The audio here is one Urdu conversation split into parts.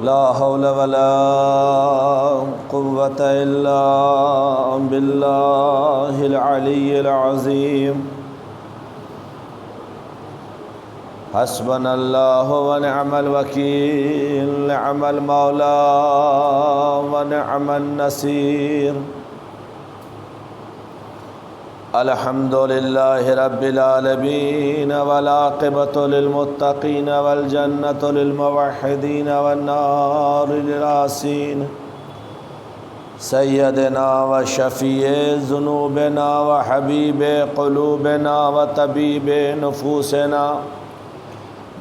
لا حول ولا قوة إلا بالله العلي العظيم حسبنا الله ونعم الوكيل نعم المولى ونعم النصير الحمد لله رب العالمين والعاقبة للمتقين والجنة للموحدين والنار للعاصين سيدنا وشفيع ذنوبنا وحبيب قلوبنا وطبيب نفوسنا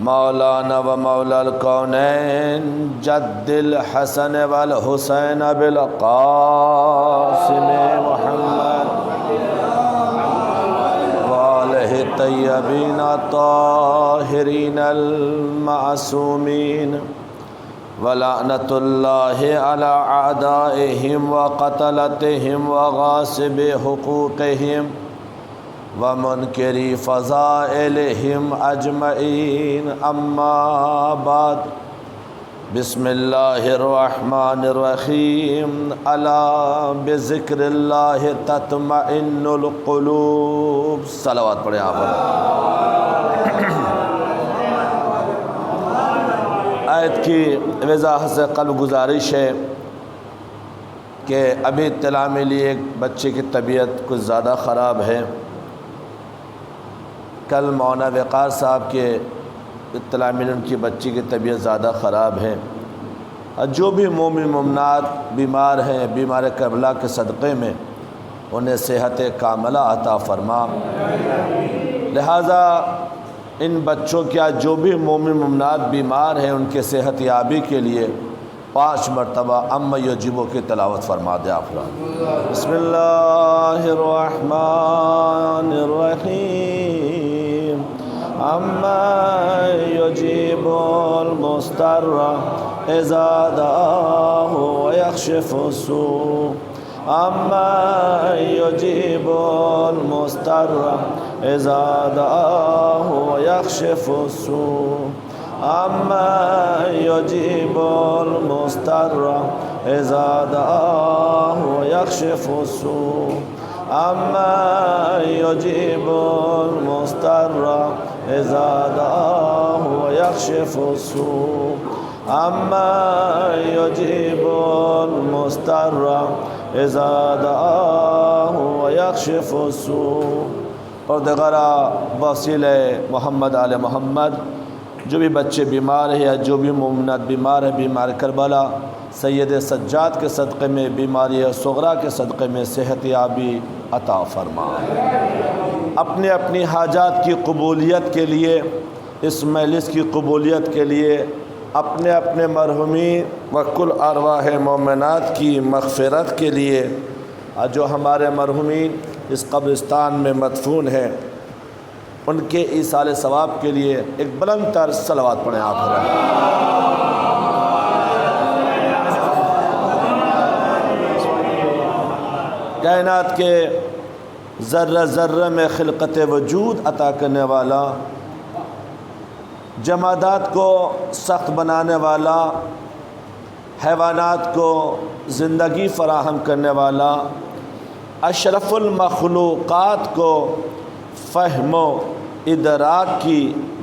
مولانا ومولى الكونين جد الحسن والحسين بالقاسم محمد الطيبين الطاهرين المعصومين ولعنة الله على أعدائهم وقتلتهم وغاصب حقوقهم ومنكر فضائلهم أجمعين أما بعد بسم اللہ الرحمن الرحیم الا بذکر اللہ تطمئن القلوب صلوات پڑھیں آپ آیت کی وضاحت سے قبل گزارش ہے کہ ابھی اطلاع ملی ایک بچے کی طبیعت کچھ زیادہ خراب ہے. کل مولانا وقار صاحب کے اطلاع ملی ان کی بچی کی طبیعت زیادہ خراب ہے. جو بھی مومن مومنات بیمار ہیں بیمار کربلا کے صدقے میں انہیں صحت کاملہ عطا فرما. لہٰذا ان بچوں کیا جو بھی مومن مومنات بیمار ہیں ان کے صحت یابی کے لیے 5 مرتبہ اما یجیبو کی تلاوت فرما دے آپ لوگ. بسم اللہ الرحمن الرحیم اما یجیب المضطر اذا دعاه ويكشف السوء اما یجیب المضطر اذا دعاه ويكشف السوء اما یجیب المضطر اذا دعاه ويكشف السوء اما یجیب المضطر اذا دعاه ويكشف السوء اما یجیب المضطر اذا دعاه ويكشف السوء. اور دیگرہ وسیلہ محمد آل محمد جو بھی بچے بیمار ہیں یا جو بھی مومنات بیمار ہیں بیمار کربلا سید سجاد کے صدقے میں بیماری صغرا کے صدقے میں صحت یابی عطا فرما. اپنے اپنی حاجات کی قبولیت کے لیے اس مجلس کی قبولیت کے لیے اپنے اپنے مرحومین و کل ارواح مومنات کی مغفرت کے لیے جو ہمارے مرحومین اس قبرستان میں مدفون ہیں ان کے ایصال ثواب کے لیے ایک بلند تر صلوات پڑھیں آپ. کائنات کے ذرہ ذرہ میں خلقت وجود عطا کرنے والا جمادات کو سخت بنانے والا حیوانات کو زندگی فراہم کرنے والا اشرف المخلوقات کو فہم و ادراک کی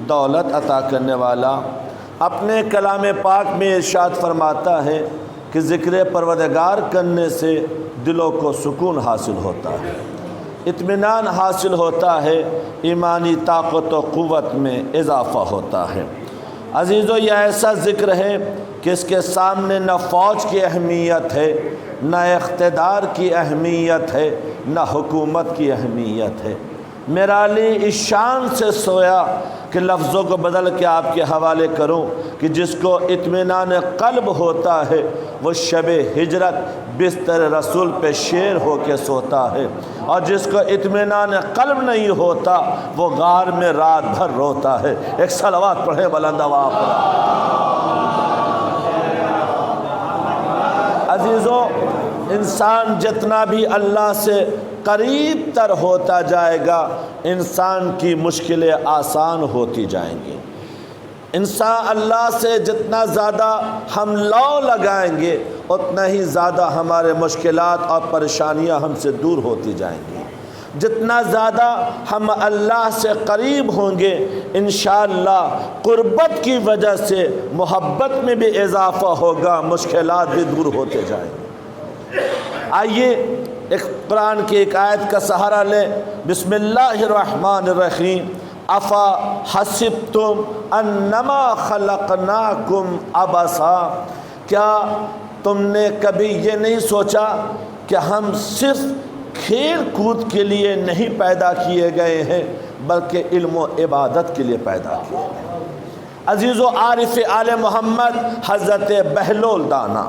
دولت عطا کرنے والا اپنے کلام پاک میں ارشاد فرماتا ہے کہ ذکر پروردگار کرنے سے دلوں کو سکون حاصل ہوتا ہے اطمینان حاصل ہوتا ہے ایمانی طاقت و قوت میں اضافہ ہوتا ہے. عزیزو یہ ایسا ذکر ہے کہ اس کے سامنے نہ فوج کی اہمیت ہے نہ اقتدار کی اہمیت ہے نہ حکومت کی اہمیت ہے. میرا علی اس شان سے سویا کہ لفظوں کو بدل کے آپ کے حوالے کروں کہ جس کو اطمینان قلب ہوتا ہے وہ شب ہجرت بستر رسول پہ شیر ہو کے سوتا ہے، اور جس کو اطمینان قلب نہیں ہوتا وہ غار میں رات بھر روتا ہے۔ ایک صلوات پڑھے بلند آواز پر۔ عزیزو، انسان جتنا بھی اللہ سے قریب تر ہوتا جائے گا انسان کی مشکلیں آسان ہوتی جائیں گی۔ انسان اللہ سے جتنا زیادہ ہم لو لگائیں گے اتنا ہی زیادہ ہمارے مشکلات اور پریشانیاں ہم سے دور ہوتی جائیں گی۔ جتنا زیادہ ہم اللہ سے قریب ہوں گے انشاءاللہ قربت کی وجہ سے محبت میں بھی اضافہ ہوگا، مشکلات بھی دور ہوتے جائیں گے۔ آئیے ایک قرآن کی ایک آیت کا سہارا لیں۔ بسم اللہ الرحمن الرحیم۔ افا حسبتم انما خلقناکم عبثا، کیا تم نے کبھی یہ نہیں سوچا کہ ہم صرف کھیل کود کے لیے نہیں پیدا کیے گئے ہیں بلکہ علم و عبادت کے لیے پیدا کیے گئے۔ عزیز و عارف آل محمد حضرت بہلول دانا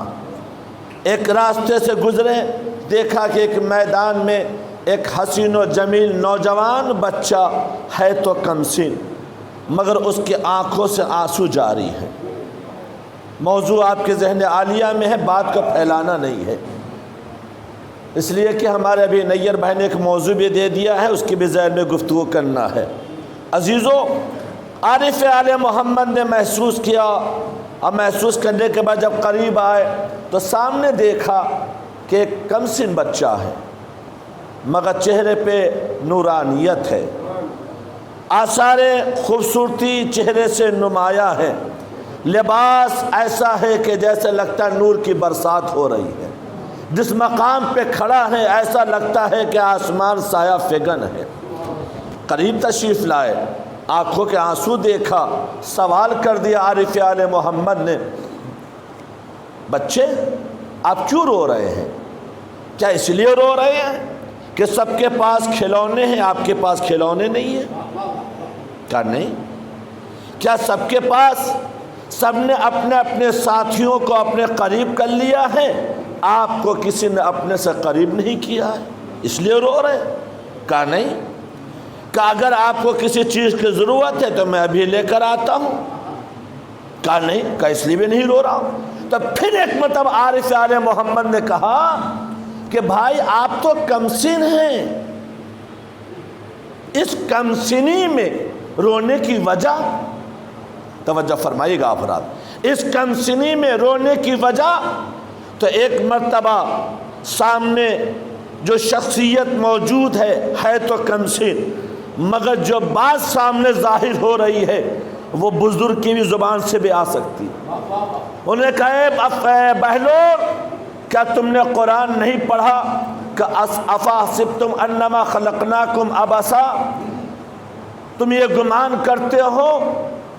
ایک راستے سے گزرے، دیکھا کہ ایک میدان میں ایک حسین و جمیل نوجوان بچہ ہے تو کم سن مگر اس کی آنکھوں سے آنسو جاری ہے۔ موضوع آپ کے ذہن عالیہ میں ہے، بات کو پھیلانا نہیں ہے، اس لیے کہ ہمارے ابھی نیر بھائی نے ایک موضوع بھی دے دیا ہے، اس کی بھی ذہن میں گفتگو کرنا ہے۔ عزیزو، عارف آل محمد نے محسوس کیا، اور محسوس کرنے کے بعد جب قریب آئے تو سامنے دیکھا کہ ایک کم سن بچہ ہے مگر چہرے پہ نورانیت ہے، آثار خوبصورتی چہرے سے نمایاں ہے، لباس ایسا ہے کہ جیسے لگتا ہے نور کی برسات ہو رہی ہے، جس مقام پہ کھڑا ہے ایسا لگتا ہے کہ آسمان سایہ فگن ہے۔ قریب تشریف لائے، آنکھوں کے آنسو دیکھا، سوال کر دیا عارف آل محمد نے، بچے آپ کیوں رو رہے ہیں؟ کیا اس لیے رو رہے ہیں کہ سب کے پاس کھلونے ہیں آپ کے پاس کھلونے نہیں ہیں؟ کیا نہیں؟ کیا سب کے پاس سب نے اپنے اپنے ساتھیوں کو اپنے قریب کر لیا ہے، آپ کو کسی نے اپنے سے قریب نہیں کیا ہے اس لیے رو رہے ہیں؟ کہا نہیں، کہ اگر آپ کو کسی چیز کی ضرورت ہے تو میں ابھی لے کر آتا ہوں۔ کہا نہیں، کہ اس لیے بھی نہیں رو رہا ہوں۔ تو پھر ایک مرتبہ عارف آل محمد نے کہا کہ بھائی آپ تو کمسن ہیں، اس کمسنی میں رونے کی وجہ، توجہ فرمائیے گا افراد، اس کمسنی میں رونے کی وجہ، تو ایک مرتبہ سامنے جو شخصیت موجود ہے تو کمسن مگر جو بات سامنے ظاہر ہو رہی ہے وہ بزرگ کی بھی زبان سے بھی آ سکتی۔ انہوں نے کہا بہلول، کیا تم نے قرآن نہیں پڑھا کہ افا حسبتم انما خلقناکم عبثا؟ تم یہ گمان کرتے ہو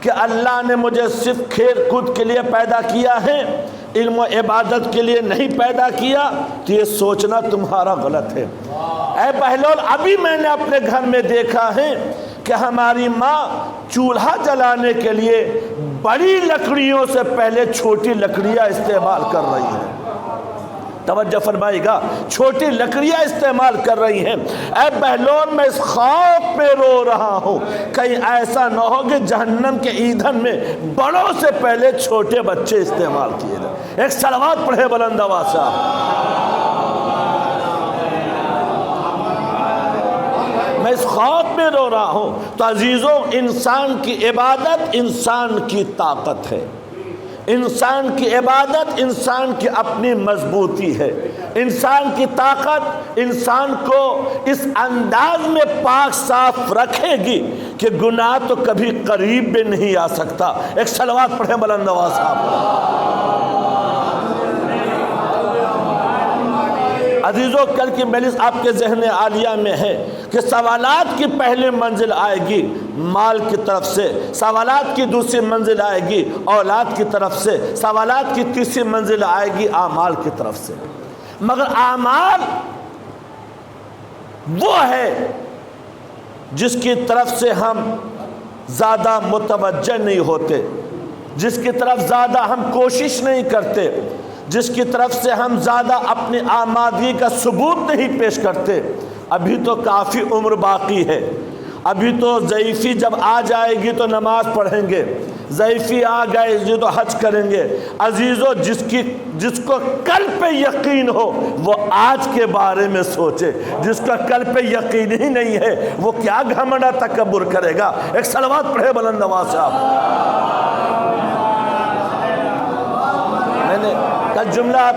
کہ اللہ نے مجھے صرف کھیل کود کے لیے پیدا کیا ہے، علم و عبادت کے لیے نہیں پیدا کیا؟ تو یہ سوچنا تمہارا غلط ہے۔ اے بہلول، ابھی میں نے اپنے گھر میں دیکھا ہے کہ ہماری ماں چولہا جلانے کے لیے بڑی لکڑیوں سے پہلے چھوٹی لکڑیاں استعمال کر رہی ہیں۔ توجہ فرمائے گا، چھوٹی لکڑیاں استعمال کر رہی ہیں۔ اے بہلول، میں اس خوف میں رو رہا ہوں کہیں ایسا نہ ہو کہ جہنم کے ایندھن میں بڑوں سے پہلے چھوٹے بچے استعمال کیے جائیں۔ ایک صلوات پڑھے بلند آواز سے۔ میں اس خوف میں رو رہا ہوں۔ تو عزیزوں، انسان کی عبادت انسان کی طاقت ہے، انسان کی عبادت انسان کی اپنی مضبوطی ہے، انسان کی طاقت انسان کو اس انداز میں پاک صاف رکھے گی کہ گناہ تو کبھی قریب بھی نہیں آ سکتا۔ ایک صلوات پڑھیں بلند آواز صاحب۔ عزیزوں، کل کی مجلس آپ کے ذہن عالیہ میں ہے کہ سوالات کی پہلی منزل آئے گی مال کی طرف سے، سوالات کی دوسری منزل آئے گی اولاد کی طرف سے، سوالات کی تیسری منزل آئے گی اعمال کی طرف سے۔ مگر اعمال وہ ہے جس کی طرف سے ہم زیادہ متوجہ نہیں ہوتے، جس کی طرف زیادہ ہم کوشش نہیں کرتے، جس کی طرف سے ہم زیادہ اپنی آمادگی کا ثبوت نہیں پیش کرتے، ابھی تو کافی عمر باقی ہے، ابھی تو ضعیفی جب آ جائے گی تو نماز پڑھیں گے، ضعیفی آ گئے گی تو حج کریں گے۔ عزیزو، جس کو کل پہ یقین ہو وہ آج کے بارے میں سوچے، جس کا کل پہ یقین ہی نہیں ہے وہ کیا گھمنڈا تکبر کرے گا۔ ایک صلوات پڑھے بلند آواز سے آپ۔ میں نے کل جملہ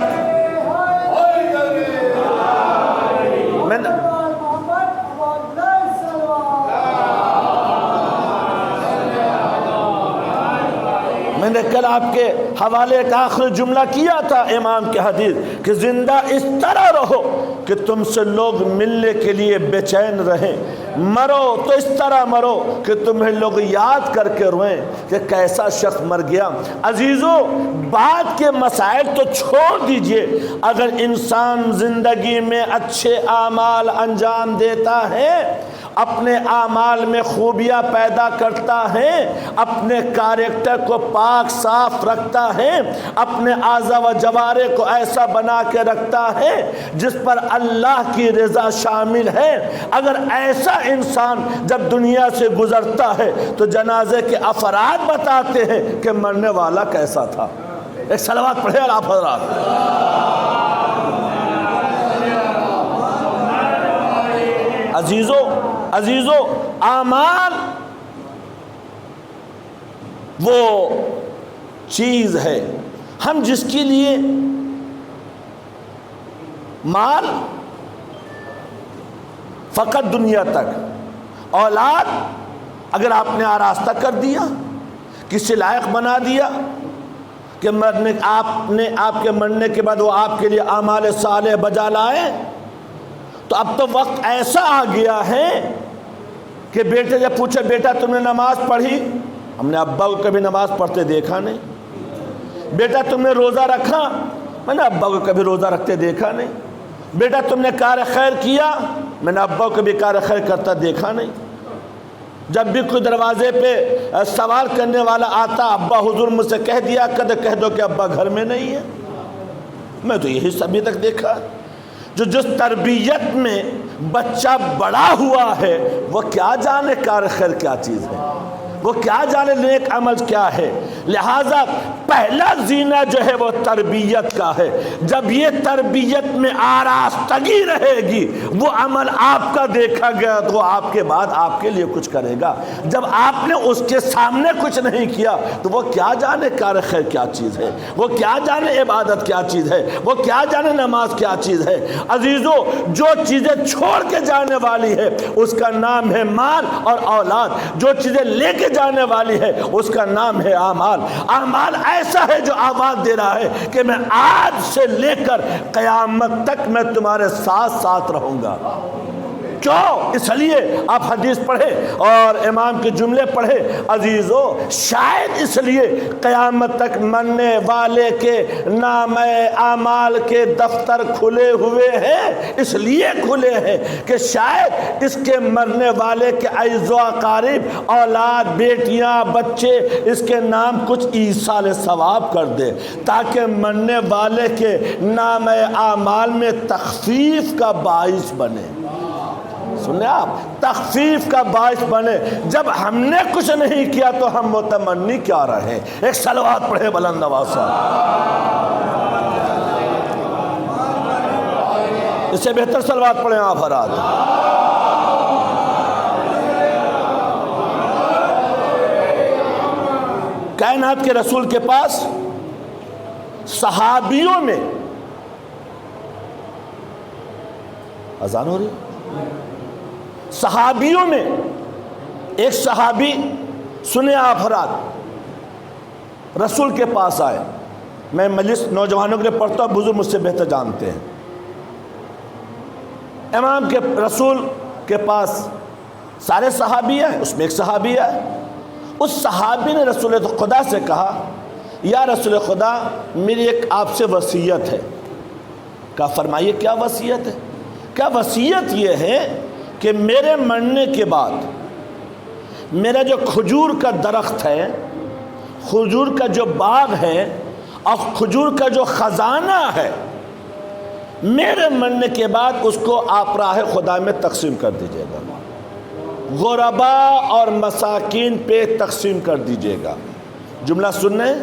میں نے کل آپ کے حوالے کا آخری جملہ کیا تھا امام کے حدیث کہ زندہ اس طرح رہو کہ تم سے لوگ ملنے کے لیے بے چین رہیں، مرو تو اس طرح مرو کہ تمہیں لوگ یاد کر کے روئیں کہ کیسا شخص مر گیا۔ عزیزو، بعد کے مسائل تو چھوڑ دیجئے، اگر انسان زندگی میں اچھے اعمال انجام دیتا ہے، اپنے اعمال میں خوبیاں پیدا کرتا ہے، اپنے کیریکٹر کو پاک صاف رکھتا ہے، اپنے اعضاء و جوارح کو ایسا بنا کے رکھتا ہے جس پر اللہ کی رضا شامل ہے، اگر ایسا انسان جب دنیا سے گزرتا ہے تو جنازے کے افراد بتاتے ہیں کہ مرنے والا کیسا تھا۔ ایک صلوات پڑھے آپ حضرات۔ عزیزو، اعمال وہ چیز ہے ہم جس کے لیے مال فقط دنیا تک، اولاد اگر آپ نے آراستہ کر دیا، کسی لائق بنا دیا کہ آپ کے مرنے کے بعد وہ آپ کے لیے اعمال صالح بجا لائے، تو اب تو وقت ایسا آ گیا ہے کہ بیٹے جب پوچھے بیٹا تم نے نماز پڑھی، ہم نے ابا کو کبھی نماز پڑھتے دیکھا نہیں۔ بیٹا تم نے روزہ رکھا، میں نے ابا کو کبھی روزہ رکھتے دیکھا نہیں۔ بیٹا تم نے کار خیر کیا، میں نے ابا کو کبھی کار خیر کرتا دیکھا نہیں۔ جب بھی کوئی دروازے پہ سوال کرنے والا آتا، ابا حضور مجھ سے کہہ دیا کہہ دو کہ ابا گھر میں نہیں ہے۔ میں تو یہی سبھی تک دیکھا۔ جس تربیت میں بچہ بڑا ہوا ہے وہ کیا جانے کار خیر کیا چیز ہے، وہ کیا جانے نیک عمل کیا ہے۔ لہٰذا پہلا زینہ جو ہے وہ تربیت کا ہے۔ جب یہ تربیت میں آراستگی رہے گی، وہ عمل آپ کا دیکھا گیا تو آپ کے بعد آپ کے لیے کچھ کرے گا۔ جب آپ نے اس کے سامنے کچھ نہیں کیا تو وہ کیا جانے کار خیر کیا چیز ہے، وہ کیا جانے عبادت کیا چیز ہے، وہ کیا جانے نماز کیا چیز ہے۔ عزیزو، جو چیزیں چھوڑ کے جانے والی ہے اس کا نام ہے مال اور اولاد، جو چیزیں لے کے جانے والی ہے اس کا نام ہے اعمال۔ اعمال ایسا ہے جو آواز دے رہا ہے کہ میں آج سے لے کر قیامت تک میں تمہارے ساتھ ساتھ رہوں گا۔ کیوں؟ اس لیے آپ حدیث پڑھے اور امام کے جملے پڑھے عزیزو، شاید اس لیے قیامت تک مرنے والے کے نام اعمال کے دفتر کھلے ہوئے ہیں، اس لیے کھلے ہیں کہ شاید اس کے مرنے والے کے اعزاء و اقارب، اولاد، بیٹیاں، بچے اس کے نام کچھ ایصال ثواب کر دے، تاکہ مرنے والے کے نام اعمال میں تخفیف کا باعث بنے۔ سنیں آپ، تخفیف کا باعث بنے۔ جب ہم نے کچھ نہیں کیا تو ہم متمنی کیا رہے۔ ایک صلوات پڑھے بلند آواز سے۔ اس سے بہتر صلوات پڑھیں آپ حضرات۔ کائنات کے رسول کے پاس صحابیوں میں اذان ہو رہی، صحابیوں میں ایک صحابی، سنیں آپ حضرات، رسول کے پاس آئے۔ میں مجلس نوجوانوں کے لیے پڑھتا ہوں، بزرگ مجھ سے بہتر جانتے ہیں۔ امام کے رسول کے پاس سارے صحابی ہیں، اس میں ایک صحابی ہے۔ اس صحابی نے رسول خدا سے کہا، یا رسول خدا میری ایک آپ سے وصیت ہے۔ کہا فرمائیے کیا وصیت ہے؟ کیا وصیت یہ ہے کہ میرے مرنے کے بعد میرا جو کھجور کا درخت ہے، کھجور کا جو باغ ہے اور کھجور کا جو خزانہ ہے، میرے مرنے کے بعد اس کو آپ راہ خدا میں تقسیم کر دیجیے گا، غرباء اور مساکین پہ تقسیم کر دیجیے گا۔ جملہ سنیں،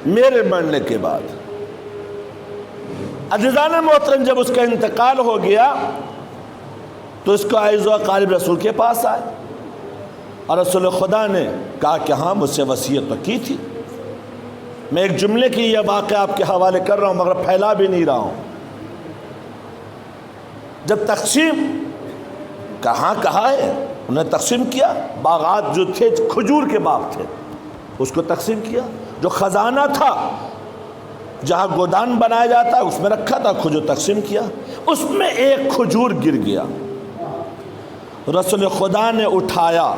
میرے مرنے کے بعد۔ عزیزان محترم، جب اس کا انتقال ہو گیا تو اس کو اعز و اقارب رسول کے پاس آئے اور رسول خدا نے کہا کہ ہاں مجھ سے وصیت تو کی تھی۔ میں ایک جملے کی یہ واقعہ آپ کے حوالے کر رہا ہوں مگر پھیلا بھی نہیں رہا ہوں۔ جب تقسیم کہاں ہے، انہیں تقسیم کیا، باغات جو تھے کھجور کے باغ تھے اس کو تقسیم کیا، جو خزانہ تھا جہاں گودان بنایا جاتا ہے اس میں رکھا تھا کھجور تقسیم کیا، اس میں ایک کھجور گر گیا، رسول خدا نے اٹھایا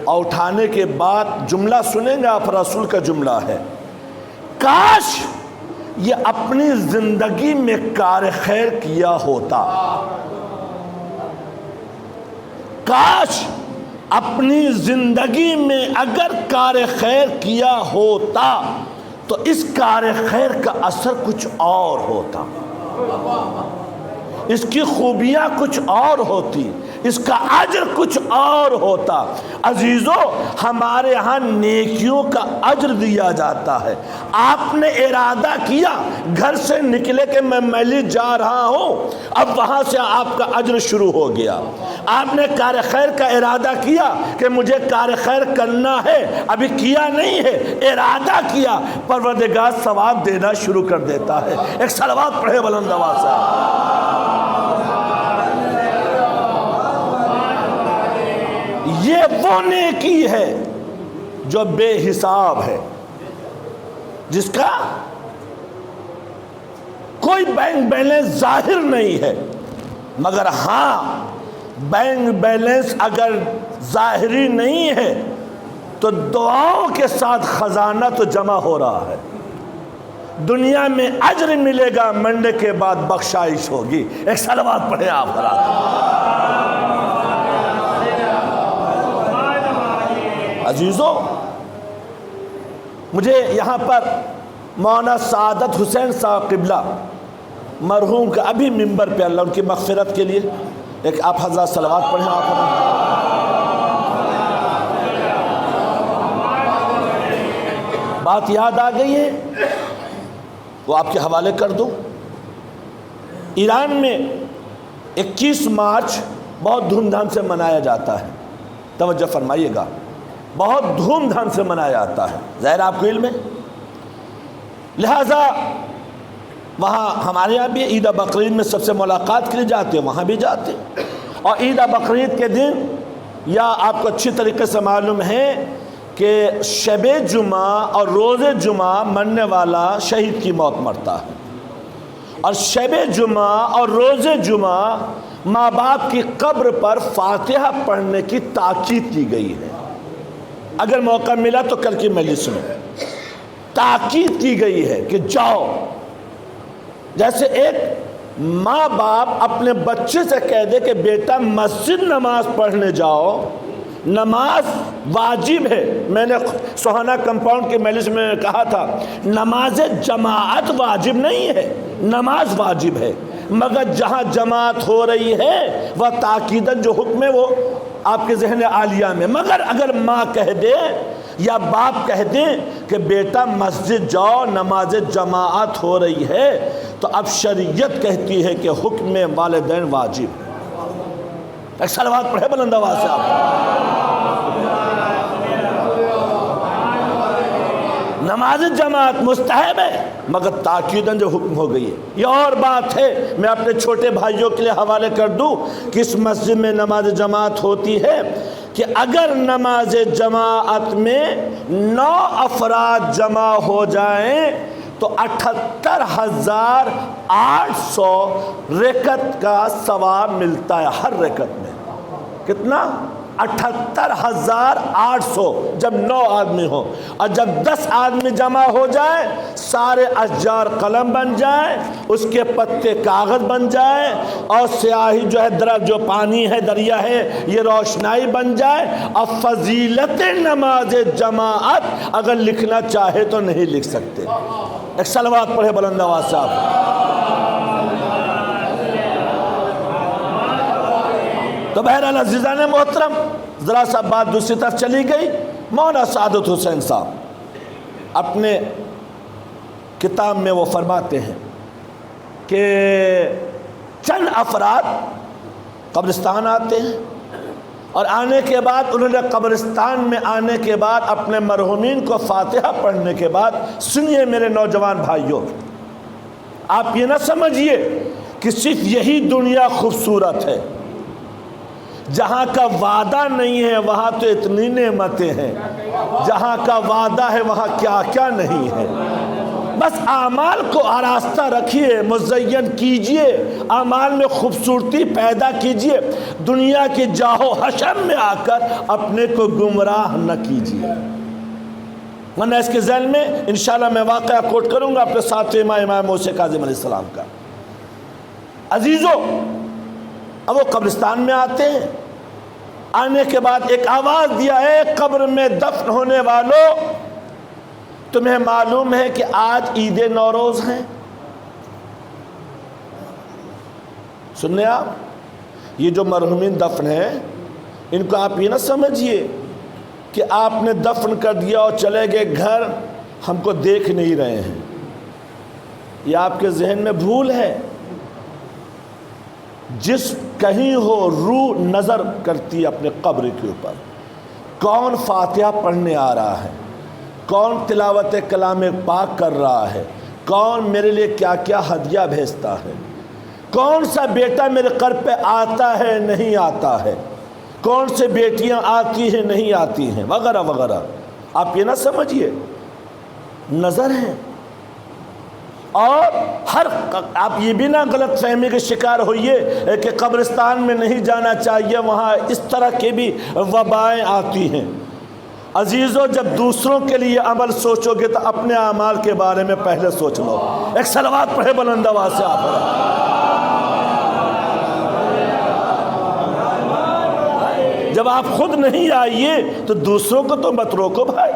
اور اٹھانے کے بعد جملہ سنیں گے آپ، رسول کا جملہ ہے، کاش یہ اپنی زندگی میں کار خیر کیا ہوتا، کاش اپنی زندگی میں اگر کار خیر کیا ہوتا تو اس کار خیر کا اثر کچھ اور ہوتا، اس کی خوبیاں کچھ اور ہوتی، اس کا اجر کچھ اور ہوتا۔ عزیزو، ہمارے ہاں نیکیوں کا اجر دیا جاتا ہے۔ آپ نے ارادہ کیا، گھر سے نکلے کہ میں ملی جا رہا ہوں، اب وہاں سے آپ کا اجر شروع ہو گیا۔ آپ نے کار خیر کا ارادہ کیا کہ مجھے کار خیر کرنا ہے، ابھی کیا نہیں ہے، ارادہ کیا، پروردگار ثواب دینا شروع کر دیتا ہے۔ ایک صلوات پڑھے بلند آواز سے۔ یہ وہ نیکی ہے جو بے حساب ہے، جس کا کوئی بینک بیلنس ظاہر نہیں ہے، مگر ہاں بینک بیلنس اگر ظاہری نہیں ہے تو دعاؤں کے ساتھ خزانہ تو جمع ہو رہا ہے۔ دنیا میں اجر ملے گا، مرنے کے بعد بخشائش ہوگی۔ ایک صلوات پڑھیں آپ حضرات۔ عزیزو، مجھے یہاں پر مولانا سعادت حسین صاحب قبلہ مرحوم کا ابھی منبر پہ، اللہ ان کی مغفرت کے لیے ایک آپ حضرات صلوات پڑھیں آپ حضرات۔ بات یاد آ گئی ہے، وہ آپ کے حوالے کر دوں۔ ایران میں 21 مارچ بہت دھوم دھام سے منایا جاتا ہے، توجہ فرمائیے گا، بہت دھوم دھام سے منایا جاتا ہے، ظاہر آپ کو علم ہے، لہٰذا وہاں ہمارے یہاں بھی عید بقرعید میں سب سے ملاقات کے لیے جاتے ہیں، وہاں بھی جاتے ہیں، اور عید بقرعید کے دن یا آپ کو اچھی طریقے سے معلوم ہے کہ شب جمعہ اور روز جمعہ مرنے والا شہید کی موت مرتا ہے، اور شب جمعہ اور روز جمعہ ماں باپ کی قبر پر فاتحہ پڑھنے کی تاکید کی گئی ہے۔ اگر موقع ملا تو کل کی مجلس میں تاکید کی گئی ہے کہ جاؤ، جیسے ایک ماں باپ اپنے بچے سے کہہ دے کہ بیٹا مسجد نماز پڑھنے جاؤ، نماز واجب ہے۔ میں نے سوہانہ کمپاؤنڈ کے مجلس میں کہا تھا، نماز جماعت واجب نہیں ہے، نماز واجب ہے، مگر جہاں جماعت ہو رہی ہے وہ تاکیداً جو حکم ہے وہ آپ کے ذہن عالیہ میں، مگر اگر ماں کہہ دے یا باپ کہہ دیں کہ بیٹا مسجد جاؤ، نماز جماعت ہو رہی ہے، تو اب شریعت کہتی ہے کہ حکم والدین واجب ہے۔ ایک صلوات پڑھے بلند آواز سے آپ۔ نماز جماعت مستحب ہے، مگر تاکیداً جو حکم ہو گئی ہے۔ یہ اور بات ہے، میں اپنے چھوٹے بھائیوں کے لیے حوالے کر دوں کہ اس مسجد میں نماز جماعت ہوتی ہے کہ اگر نماز جماعت میں 9 افراد جمع ہو جائیں تو 78,800 رکعت کا ثواب ملتا ہے، ہر رکعت میں۔ کتنا؟ 78,800 جب 9 آدمی ہو، اور جب 10 آدمی جمع ہو جائے سارے اشجار قلم بن جائیں، اس کے پتے کاغذ بن جائیں، اور سیاہی جو ہے جو پانی ہے دریا ہے یہ روشنائی بن جائے، اور فضیلت نماز جماعت اگر لکھنا چاہے تو نہیں لکھ سکتے۔ ایک صلوات پڑھے بلند آواز سے آپ۔ تو بہرحال عزیزان محترم، ذرا سا بات دوسری طرف چلی گئی۔ مولانا سعادت حسین صاحب اپنے کتاب میں وہ فرماتے ہیں کہ چند افراد قبرستان آتے ہیں، اور آنے کے بعد انہوں نے قبرستان میں آنے کے بعد اپنے مرحومین کو فاتحہ پڑھنے کے بعد، سنیے میرے نوجوان بھائیوں، آپ یہ نہ سمجھیے کہ صرف یہی دنیا خوبصورت ہے، جہاں کا وعدہ نہیں ہے وہاں تو اتنی نعمتیں ہیں، جہاں کا وعدہ ہے وہاں کیا کیا نہیں ہے۔ بس اعمال کو آراستہ رکھیے، مزین کیجئے، اعمال میں خوبصورتی پیدا کیجئے، دنیا کے جاہو حشم میں آ کر اپنے کو گمراہ نہ کیجئے۔ ورنہ اس کے ذہن میں انشاءاللہ میں واقعہ کوٹ کروں گا اپنے ساتھ امام موسیٰ کاظم علیہ السلام کا۔ عزیزو، اب وہ قبرستان میں آتے ہیں، آنے کے بعد ایک آواز دیا ہے، قبر میں دفن ہونے والوں، تمہیں معلوم ہے کہ آج عید نوروز ہے؟ سننے آپ، یہ جو مرحومین دفن ہیں ان کو آپ یہ نہ سمجھیے کہ آپ نے دفن کر دیا اور چلے گئے گھر، ہم کو دیکھ نہیں رہے ہیں۔ یہ آپ کے ذہن میں بھول ہے۔ جس کہیں ہو روح نظر کرتی اپنے قبر کے اوپر، کون فاتحہ پڑھنے آ رہا ہے، کون تلاوت کلام پاک کر رہا ہے، کون میرے لیے کیا کیا ہدیہ بھیجتا ہے، کون سا بیٹا میرے قبر پہ آتا ہے نہیں آتا ہے، کون سے بیٹیاں آتی ہیں نہیں آتی ہیں، وغیرہ وغیرہ۔ آپ یہ نہ سمجھیے، نظر ہے۔ اور آپ یہ بھی نہ غلط فہمی کے شکار ہوئیے کہ قبرستان میں نہیں جانا چاہیے، وہاں اس طرح کی بھی وبائیں آتی ہیں۔ عزیزو، جب دوسروں کے لیے عمل سوچو گے تو اپنے اعمال کے بارے میں پہلے سوچ لو۔ ایک صلوات پڑھے بلند آواز سے آپ۔ جب آپ خود نہیں آئیے تو دوسروں کو تو مت روکو بھائی۔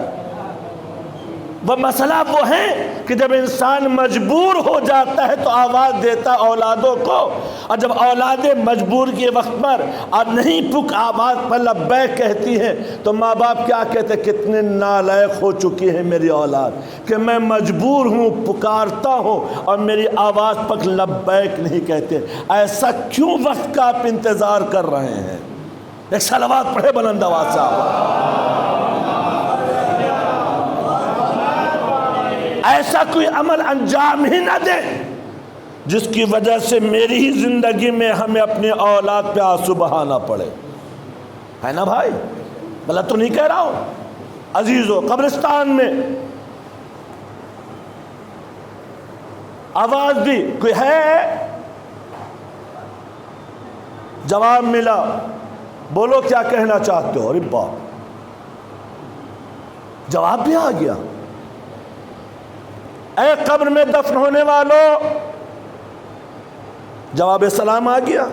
وہ مسئلہ وہ ہے کہ جب انسان مجبور ہو جاتا ہے تو آواز دیتا اولادوں کو، اور جب اولادیں مجبور کے وقت پر اور نہیں پک آواز پر لبیک کہتی ہیں تو ماں باپ کیا کہتے ہیں، کتنے نالائق ہو چکی ہے میری اولاد کہ میں مجبور ہوں، پکارتا ہوں اور میری آواز پر لبیک نہیں کہتے۔ ایسا کیوں وقت کا آپ انتظار کر رہے ہیں؟ ایک صلوات پڑھے بلند آواز سے آپ۔ ایسا کوئی عمل انجام ہی نہ دے جس کی وجہ سے میری ہی زندگی میں ہمیں اپنی اولاد پہ آنسو بہانا پڑے، ہے نا بھائی؟ غلط تو نہیں کہہ رہا ہوں۔ عزیزو، قبرستان میں آواز دی، کوئی ہے؟ جواب ملا، بولو کیا کہنا چاہتے ہو؟ ارے باپ، جواب بھی آ گیا۔ اے قبر میں دفن ہونے والوں، جواب سلام آ گیا۔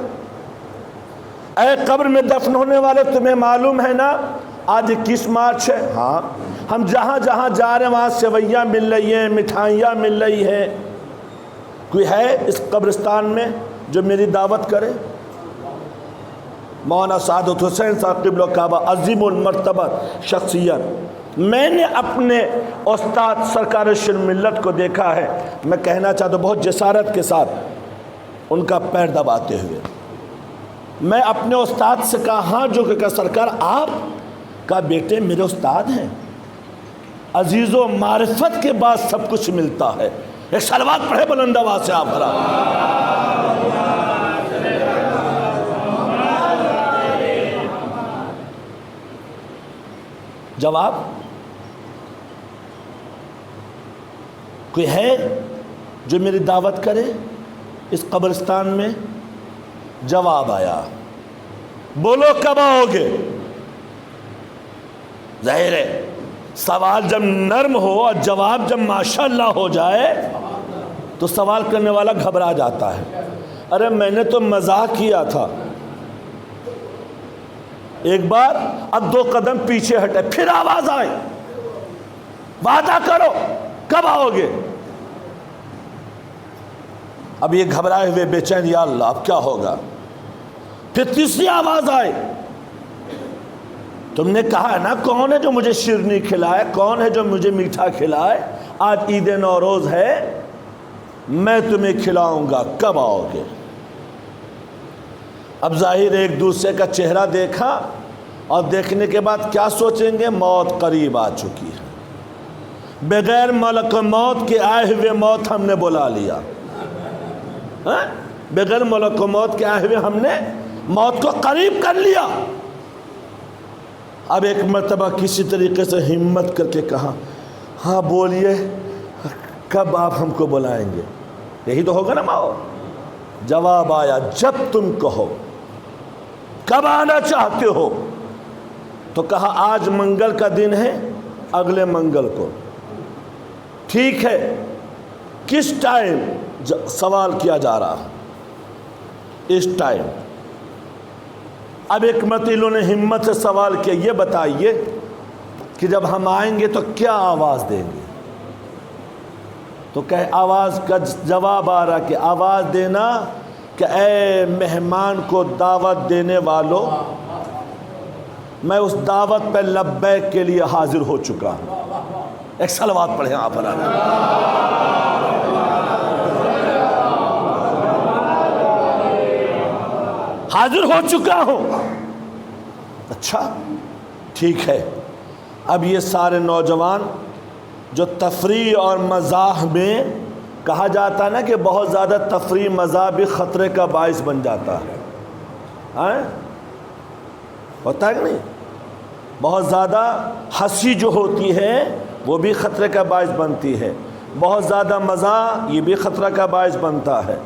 اے قبر میں دفن ہونے والے، تمہیں معلوم ہے نا آج 21 مارچ ہے؟ ہاں، ہم جہاں جہاں جا رہے ہیں وہاں سویاں مل رہی ہیں، مٹھائیاں مل رہی ہیں۔ کوئی ہے اس قبرستان میں جو میری دعوت کرے؟ مولانا سعادت حسین صاحب قبلہ کعبہ، عظیم المرتبہ شخصیت، میں نے اپنے استاد سرکار شر ملت کو دیکھا ہے، میں کہنا چاہتا ہوں بہت جسارت کے ساتھ ان کا پیر دباتے ہوئے، میں اپنے استاد سے کہا ہاں جو کہ سرکار آپ کا بیٹے میرے استاد ہیں۔ عزیزو، معرفت کے بعد سب کچھ ملتا ہے۔ ایک صلوات پڑھے بلند آواز سے آپ بھرا۔ جواب کوئی ہے جو میری دعوت کرے اس قبرستان میں؟ جواب آیا، بولو کب آؤ گے؟ ظاہر ہے سوال جب نرم ہو اور جواب جب ماشاءاللہ ہو جائے تو سوال کرنے والا گھبرا جاتا ہے. ارے میں نے تو مزاح کیا تھا. ایک بار اب 2 قدم پیچھے ہٹے، پھر آواز آئی، وعدہ کرو کب آؤ گے؟ اب یہ گھبرائے ہوئے بے چین، یا اللہ اب کیا ہوگا؟ پھر تیسری آواز آئی، تم نے کہا ہے نا کون ہے جو مجھے شیرنی کھلائے، کون ہے جو مجھے میٹھا کھلائے، آج عید نوروز ہے میں تمہیں کھلاؤں گا، کب آؤ گے؟ اب ظاہر ایک دوسرے کا چہرہ دیکھا اور دیکھنے کے بعد کیا سوچیں گے؟ موت قریب آ چکی ہے، بغیر ملک موت کے آئے ہوئے موت ہم نے بلا لیا. بغیر ملک موت کے آئے ہوئے ہم نے موت کو قریب کر لیا. اب ایک مرتبہ کسی طریقے سے ہمت کر کے کہا، ہاں بولیے کب آپ ہم کو بلائیں گے؟ یہی تو ہوگا نا ماؤ. جواب آیا، جب تم کہو. کب آنا چاہتے ہو؟ تو کہا آج منگل کا دن ہے، اگلے منگل کو. ٹھیک ہے، کس ٹائم؟ سوال کیا جا رہا ہے اس ٹائم. اب ایک متیلوں نے ہمت سے سوال کیا، یہ بتائیے کہ جب ہم آئیں گے تو کیا آواز دیں گے؟ تو کہ آواز کا جواب آ رہا کہ آواز دینا کہ اے مہمان کو دعوت دینے والوں، میں اس دعوت پہ لبیک کے لیے حاضر ہو چکا ہوں. ایک صلوات پڑھیں آپ پر. حاضر ہو چکا ہوں. اچھا ٹھیک ہے. اب یہ سارے نوجوان جو تفریح اور مزاح میں کہا جاتا ہے نا کہ بہت زیادہ تفریح مزاح بھی خطرے کا باعث بن جاتا ہے، ہوتا ہے کہ نہیں؟ بہت زیادہ ہنسی جو ہوتی ہے وہ بھی خطرے کا باعث بنتی ہے، بہت زیادہ مزاح یہ بھی خطرہ کا باعث بنتا ہے.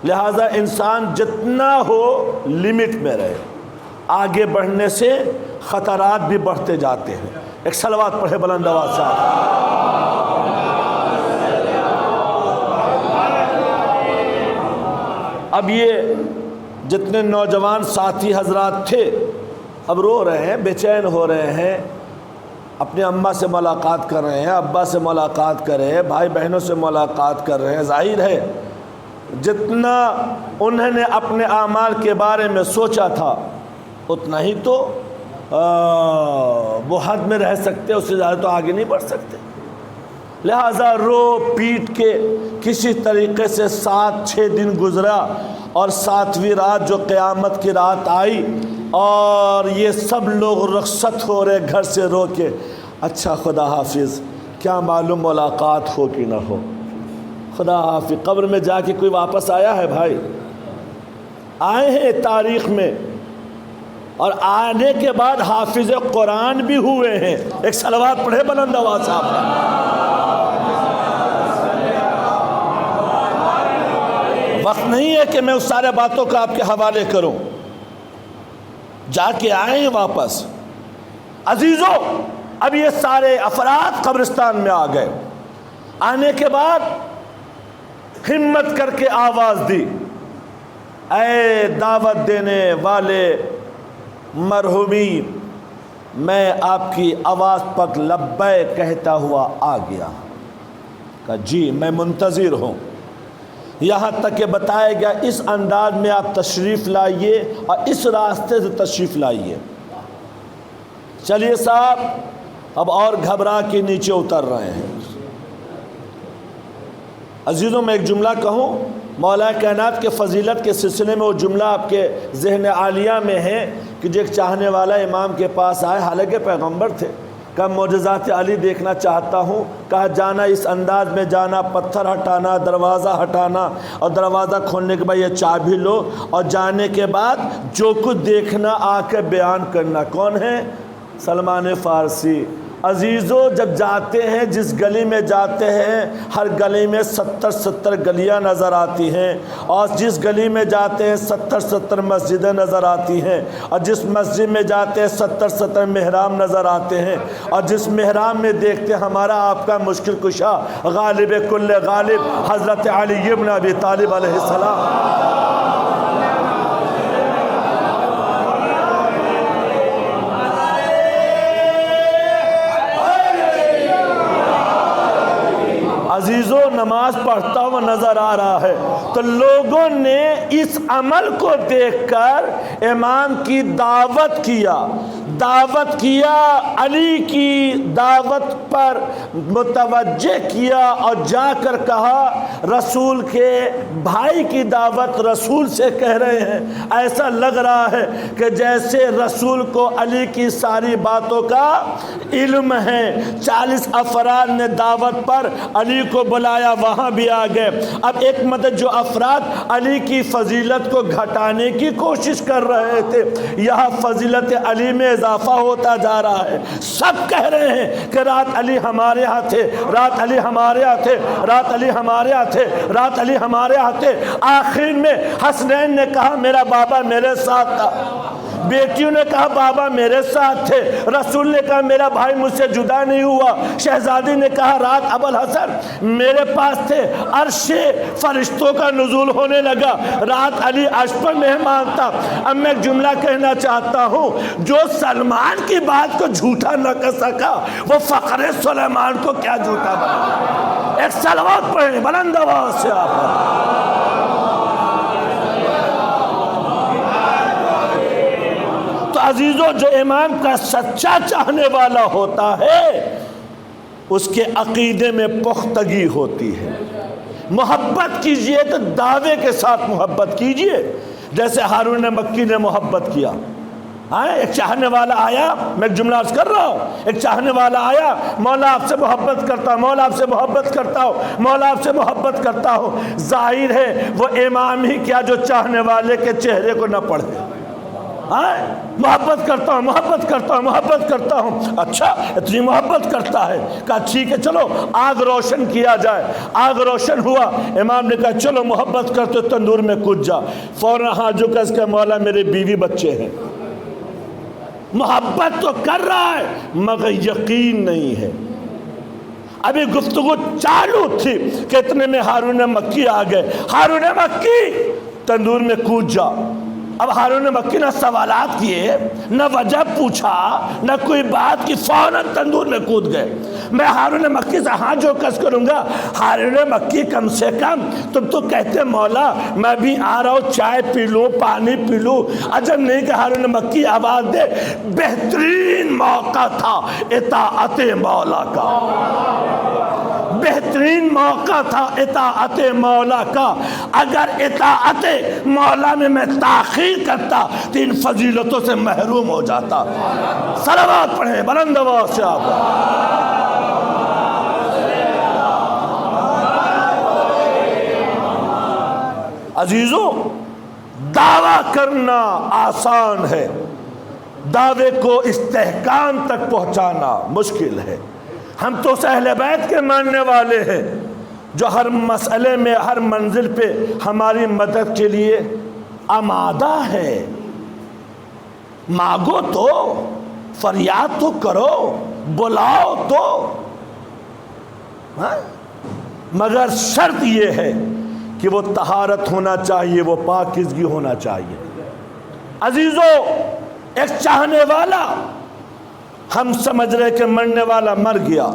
لہٰذا انسان جتنا ہو لمٹ میں رہے، آگے بڑھنے سے خطرات بھی بڑھتے جاتے ہیں. ایک صلوات پڑھے بلند آواز سے. اب یہ جتنے نوجوان ساتھی حضرات تھے اب رو رہے ہیں، بے چین ہو رہے ہیں، اپنے اماں سے ملاقات کر رہے ہیں، ابا سے ملاقات کر رہے ہیں، بھائی بہنوں سے ملاقات کر رہے ہیں. ظاہر ہے جتنا انہوں نے اپنے اعمال کے بارے میں سوچا تھا اتنا ہی تو وہ حد میں رہ سکتے، اس سے زیادہ تو آگے نہیں بڑھ سکتے. لہٰذا رو پیٹ کے کسی طریقے سے 7-6 دن گزرا اور 7ویں رات جو قیامت کی رات آئی اور یہ سب لوگ رخصت ہو رہے گھر سے رو کے. اچھا خدا حافظ، کیا معلوم ملاقات ہو کہ نہ ہو. خدا حافظ. قبر میں جا کے کوئی واپس آیا ہے بھائی؟ آئے ہیں تاریخ میں، اور آنے کے بعد حافظ قرآن بھی ہوئے ہیں. ایک صلوات پڑھے بلند آواز صاحب. وقت نہیں ہے کہ میں اس سارے باتوں کا آپ کے حوالے کروں. جا کے آئے ہیں واپس. عزیزوں اب یہ سارے افراد قبرستان میں آ گئے. آنے کے بعد ہمت کر کے آواز دی، اے دعوت دینے والے مرحومین، میں آپ کی آواز پر لبیک کہتا ہوا آ گیا. کہا جی میں منتظر ہوں. یہاں تک کہ بتایا گیا اس انداز میں آپ تشریف لائیے اور اس راستے سے تشریف لائیے. چلیے صاحب اب اور گھبرا کے نیچے اتر رہے ہیں. عزیزوں میں ایک جملہ کہوں، مولا کائنات کے فضیلت کے سلسلے میں وہ جملہ آپ کے ذہن عالیہ میں ہے کہ جو ایک چاہنے والا امام کے پاس آئے، حالانکہ پیغمبر تھے، کہا معجزات علی دیکھنا چاہتا ہوں. کہا جانا اس انداز میں جانا، پتھر ہٹانا، دروازہ ہٹانا اور دروازہ کھولنے کے بعد یہ چابی لو اور جانے کے بعد جو کچھ دیکھنا آ کے بیان کرنا. کون ہے؟ سلمان فارسی. عزیزو جب جاتے ہیں جس گلی میں جاتے ہیں ہر گلی میں 70 گلیاں نظر آتی ہیں، اور جس گلی میں جاتے ہیں 70 مسجدیں نظر آتی ہیں، اور جس مسجد میں جاتے ہیں 70 محراب نظر آتے ہیں، اور جس محراب میں دیکھتے ہیں ہمارا آپ کا مشکل کشا غالب کل غالب حضرت علی بن ابی طالب علیہ السلام۔ عزیزو نماز پڑھتا ہوا نظر آ رہا ہے، تو لوگوں نے اس عمل کو دیکھ کر امام کی دعوت کیا، علی کی دعوت پر متوجہ کیا، اور جا کر کہا رسول کے بھائی کی دعوت رسول سے کہہ رہے ہیں۔ ایسا لگ رہا ہے کہ جیسے رسول کو علی کی ساری باتوں کا علم ہے۔ 40 افراد نے دعوت پر علی کو بلایا، وہاں بھی آ گئے۔ اب ایک مدد جو افراد علی کی فضیلت کو گھٹانے کی کوشش کر رہے تھے، یہاں فضیلت علی میں اضافہ ہوتا جا رہا ہے۔ سب کہہ رہے ہیں کہ رات علی ہمارے ہاں تھے، رات علی ہمارے ہاں تھے، رات علی ہمارے ہاں تھے، رات علی ہمارے ہاں تھے۔ آخر میں حسنین نے کہا میرا بابا میرے ساتھ تھا، بیٹیوں نے کہا بابا میرے ساتھ تھے، رسول نے کہا میرا بھائی مجھ سے جدا نہیں ہوا، شہزادی نے کہا رات ابو الحسن میرے پاس تھے، عرش فرشتوں کا نزول ہونے لگا، رات علی عرش پر مہمان تھا۔ اب میں ایک جملہ کہنا چاہتا ہوں، جو سلمان کی بات کو جھوٹا نہ کر سکا وہ فخر سلیمان کو کیا جھوٹا بنا۔ ایک صلوات پڑھیں بلند آواز سے آپ۔ عزیزو جو امام کا سچا چاہنے والا ہوتا ہے اس کے عقیدے میں پختگی ہوتی ہے۔ محبت کیجئے تو دعوے کے ساتھ محبت کیجئے، جیسے ہارون مکی نے محبت کیا۔ ایک چاہنے والا آیا، میں ایک جملہ عرض کر رہا ہوں، ایک چاہنے والا آیا، مولا آپ سے محبت کرتا ہوں، مولا آپ سے محبت کرتا ہوں، مولا آپ سے محبت کرتا ہوں۔ ظاہر ہے وہ امام ہی کیا جو چاہنے والے کے چہرے کو نہ پڑھے، محبت کرتا ہوں، محبت کرتا ہوں، محبت کرتا ہوں۔ اچھا اتنی محبت کرتا ہے، کہا ٹھیک ہے چلو آگ روشن کیا جائے۔ آگ روشن ہوا، امام نے کہا چلو محبت کرتے تندور میں کود جا۔ فوراً ہاتھ جھکا اس کا مولا میرے بیوی بچے ہیں۔ محبت تو کر رہا ہے مگر یقین نہیں ہے۔ ابھی گفتگو چالو تھی کہ اتنے میں ہارون مکی آ گئے۔ ہارون مکی تندور میں کود جا۔ اب ہارون مکی نہ سوالات کیے، نہ وجہ پوچھا، نہ کوئی بات کی، فوراً تندور میں کود گئے۔ میں ہارون مکی سے ہاں جو کس کروں گا، ہارون مکی کم سے کم تم تو کہتے مولا میں بھی آ رہا ہوں، چائے پی لوں، پانی پی لوں۔ عجب نہیں کہ ہارون مکی آواز دے۔ بہترین موقع تھا اطاعت مولا کا، بہترین موقع تھا اطاعت مولا کا۔ اگر اطاعت مولا میں تاخیر کرتا تو ان فضیلتوں سے محروم ہو جاتا۔ صلوات پڑھیں بلند آواز سے آپ۔ عزیزوں دعویٰ کرنا آسان ہے، دعوے کو استحکام تک پہنچانا مشکل ہے۔ ہم تو اہل بیت کے ماننے والے ہیں جو ہر مسئلے میں ہر منزل پہ ہماری مدد کے لیے آمادہ ہے۔ مانگو تو، فریاد تو کرو، بلاؤ تو، مگر شرط یہ ہے کہ وہ طہارت ہونا چاہیے، وہ پاکیزگی ہونا چاہیے۔ عزیزو ایک چاہنے والا، ہم سمجھ رہے کہ مرنے والا مر گیا،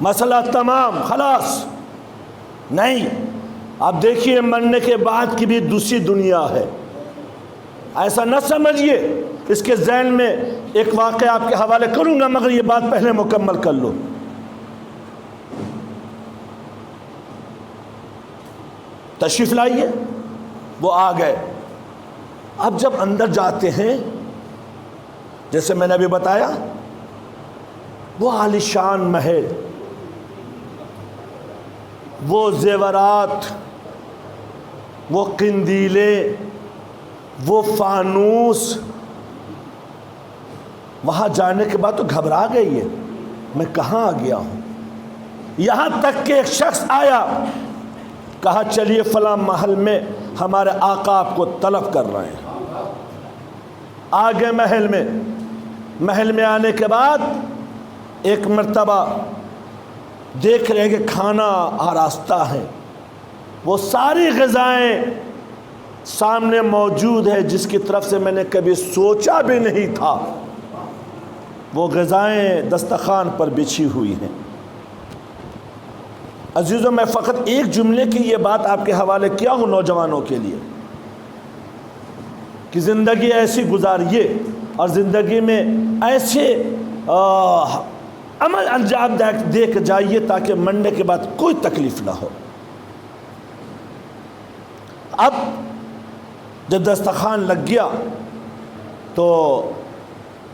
مسئلہ تمام خلاص، نہیں۔ آپ دیکھیے مرنے کے بعد کی بھی دوسری دنیا ہے، ایسا نہ سمجھیے۔ اس کے ذہن میں ایک واقعہ آپ کے حوالے کروں گا مگر یہ بات پہلے مکمل کر لو۔ تشریف لائیے، وہ آ گئے۔ اب جب اندر جاتے ہیں جیسے میں نے ابھی بتایا، وہ عالیشان محل، وہ زیورات، وہ قندیلیں، وہ فانوس، وہاں جانے کے بعد تو گھبرا گئی ہے۔ میں کہاں آ گیا ہوں؟ یہاں تک کہ ایک شخص آیا، کہا چلیے فلاں محل میں ہمارے آقا آپ کو طلب کر رہے ہیں۔ آگے محل میں آنے کے بعد ایک مرتبہ دیکھ رہے کہ کھانا آراستہ ہے، وہ ساری غذائیں سامنے موجود ہے جس کی طرف سے میں نے کبھی سوچا بھی نہیں تھا، وہ غذائیں دسترخوان پر بچھی ہوئی ہیں۔ عزیزوں، میں فقط ایک جملے کی یہ بات آپ کے حوالے کیا ہوں نوجوانوں کے لیے کہ زندگی ایسی گزاریے اور زندگی میں ایسے عمل انجام دے کے جائیے تاکہ مرنے کے بعد کوئی تکلیف نہ ہو۔ اب جب دسترخوان لگ گیا تو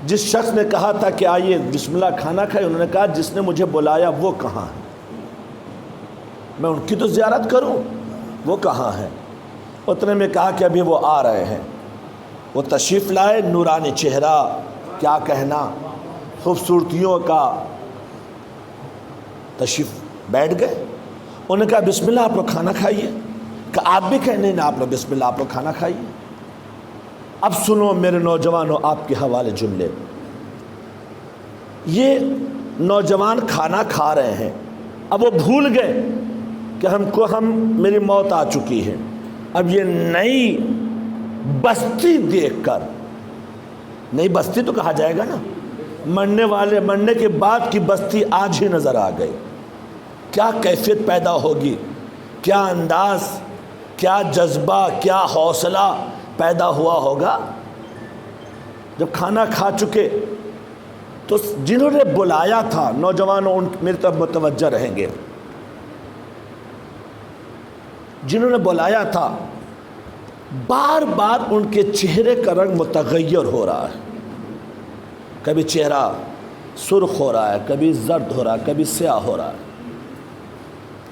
جس شخص نے کہا تھا کہ آئیے بسم اللہ کھانا کھائے، انہوں نے کہا جس نے مجھے بلایا وہ کہاں ہے؟ میں ان کی تو زیارت کروں، وہ کہاں ہے؟ اتنے میں کہا کہ ابھی وہ آ رہے ہیں۔ وہ تشریف لائے، نورانی چہرہ، کیا کہنا، خوبصورتیوں کا، تشریف بیٹھ گئے۔ انہوں نے کہا بسم اللہ آپ لوگ کھانا کھائیے۔ کہ آپ بھی کہنے نہیں، آپ لوگ بسم اللہ آپ لوگ کھانا کھائیے۔ اب سنو میرے نوجوانوں، آپ کے حوالے جملے۔ یہ نوجوان کھانا کھا رہے ہیں، اب وہ بھول گئے کہ میری موت آ چکی ہے۔ اب یہ نئی بستی دیکھ کر، نئی بستی تو کہا جائے گا نا، مرنے کے بعد کی بستی آج ہی نظر آ گئی۔ کیا کیفیت پیدا ہوگی، کیا انداز، کیا جذبہ، کیا حوصلہ پیدا ہوا ہوگا جب کھانا کھا چکے۔ تو جنہوں نے بلایا تھا، نوجوانوں میری طرف متوجہ رہیں گے، جنہوں نے بلایا تھا بار بار ان کے چہرے کا رنگ متغیر ہو رہا ہے۔ کبھی چہرہ سرخ ہو رہا ہے، کبھی زرد ہو رہا ہے، کبھی سیاہ ہو رہا ہے،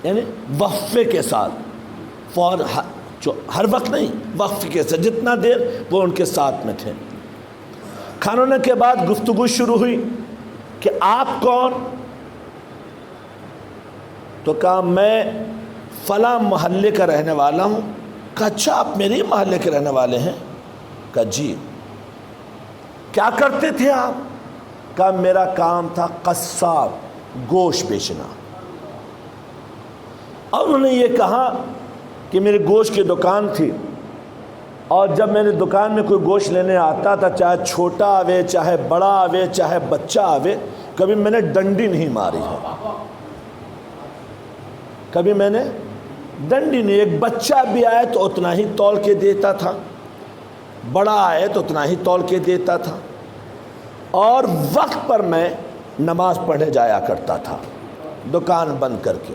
یعنی وقفے کے ساتھ، ہر وقت نہیں، وقفے کے ساتھ، جتنا دیر وہ ان کے ساتھ میں تھے۔ کھانے کے بعد گفتگو شروع ہوئی کہ آپ کون؟ تو کہا میں فلاں محلے کا رہنے والا ہوں۔ کہا اچھا آپ میرے محلے کے رہنے والے ہیں؟ کہا جی۔ کیا کرتے تھے آپ؟ کہا میرا کام تھا قصاب، گوشت بیچنا۔ اور انہوں نے یہ کہا کہ میری گوشت کی دکان تھی، اور جب میری دکان میں کوئی گوشت لینے آتا تھا، چاہے چھوٹا آوے، چاہے بڑا آوے، چاہے بچہ آوے، کبھی میں نے ڈنڈی نہیں ماری ہے، کبھی میں نے ڈنڈی نہیں۔ ایک بچہ بھی آئے تو اتنا ہی تول کے دیتا تھا، بڑا آئے تو اتنا ہی تول کے دیتا تھا، اور وقت پر میں نماز پڑھنے جایا کرتا تھا دکان بند کر کے۔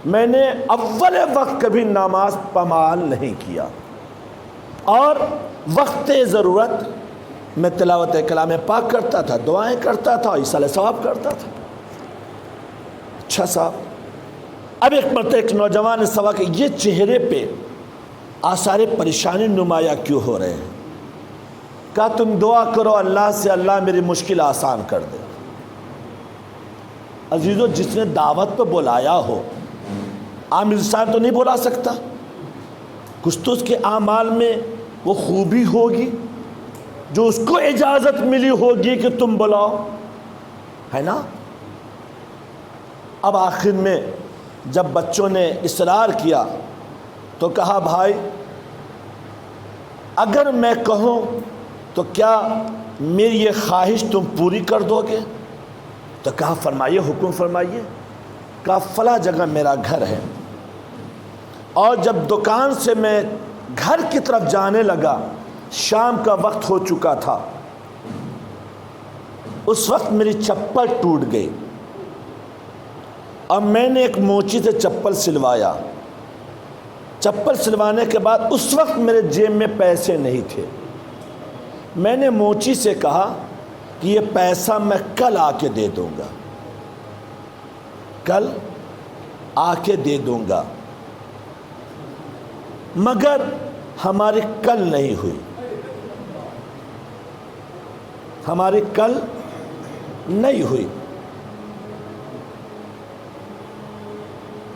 میں نے اول وقت کبھی نماز پامال نہیں کیا، اور وقت ضرورت میں تلاوت کلام پاک کرتا تھا، دعائیں کرتا تھا، ایصال ثواب کرتا تھا۔ اچھا صاحب، اب ایک مرتبہ ایک نوجوان نے سوال کہ یہ چہرے پہ آثار پریشانی نمایاں کیوں ہو رہے ہیں؟ کہا تم دعا کرو اللہ سے، اللہ میری مشکل آسان کر دے۔ عزیزو، جس نے دعوت پہ بلایا ہو، عام انسان تو نہیں بلا سکتا، کچھ تو اس کے اعمال میں وہ خوبی ہوگی جو اس کو اجازت ملی ہوگی کہ تم بلاؤ، ہے نا؟ اب آخر میں جب بچوں نے اصرار کیا تو کہا بھائی اگر میں کہوں تو کیا میری یہ خواہش تم پوری کر دو گے؟ تو کہا فرمائیے، حکم فرمائیے۔ کہا فلاں جگہ میرا گھر ہے، اور جب دکان سے میں گھر کی طرف جانے لگا، شام کا وقت ہو چکا تھا، اس وقت میری چپل ٹوٹ گئی، اور میں نے ایک موچی سے چپل سلوایا۔ چپل سلوانے کے بعد اس وقت میرے جیب میں پیسے نہیں تھے۔ میں نے موچی سے کہا کہ یہ پیسہ میں کل آ کے دے دوں گا، کل آ کے دے دوں گا، مگر ہماری کل نہیں ہوئی، ہماری کل نہیں ہوئی۔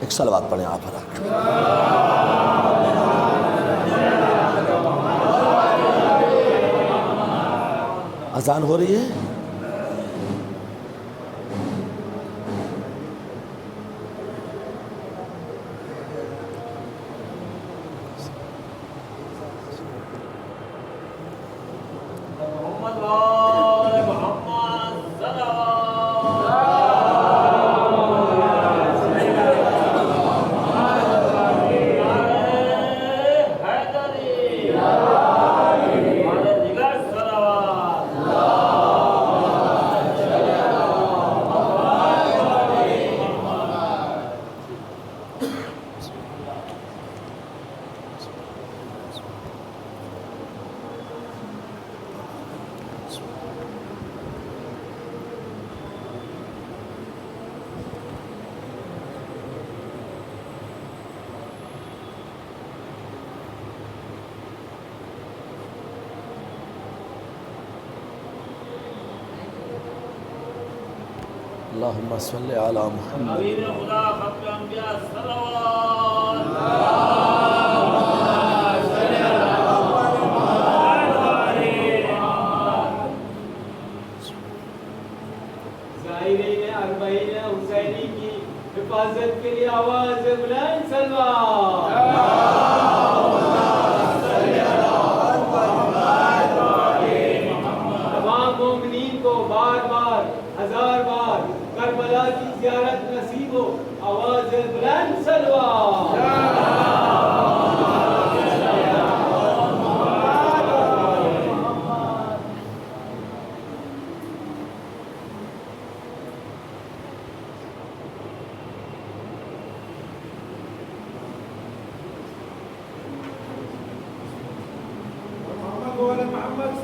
ایک صلوات پڑھیں آپ پر. اذان ہو رہی ہے. اللہم صلی علی محمد. خدا ختم انبیاء صلوات. زائرین اربعین حسینی کی حفاظت کے لیے آواز بلند صلوات. تمام مومنین کو بار بار ہزار بار کربلا کی زیارت نصیب ہو. آواز بلند صلوات. محمد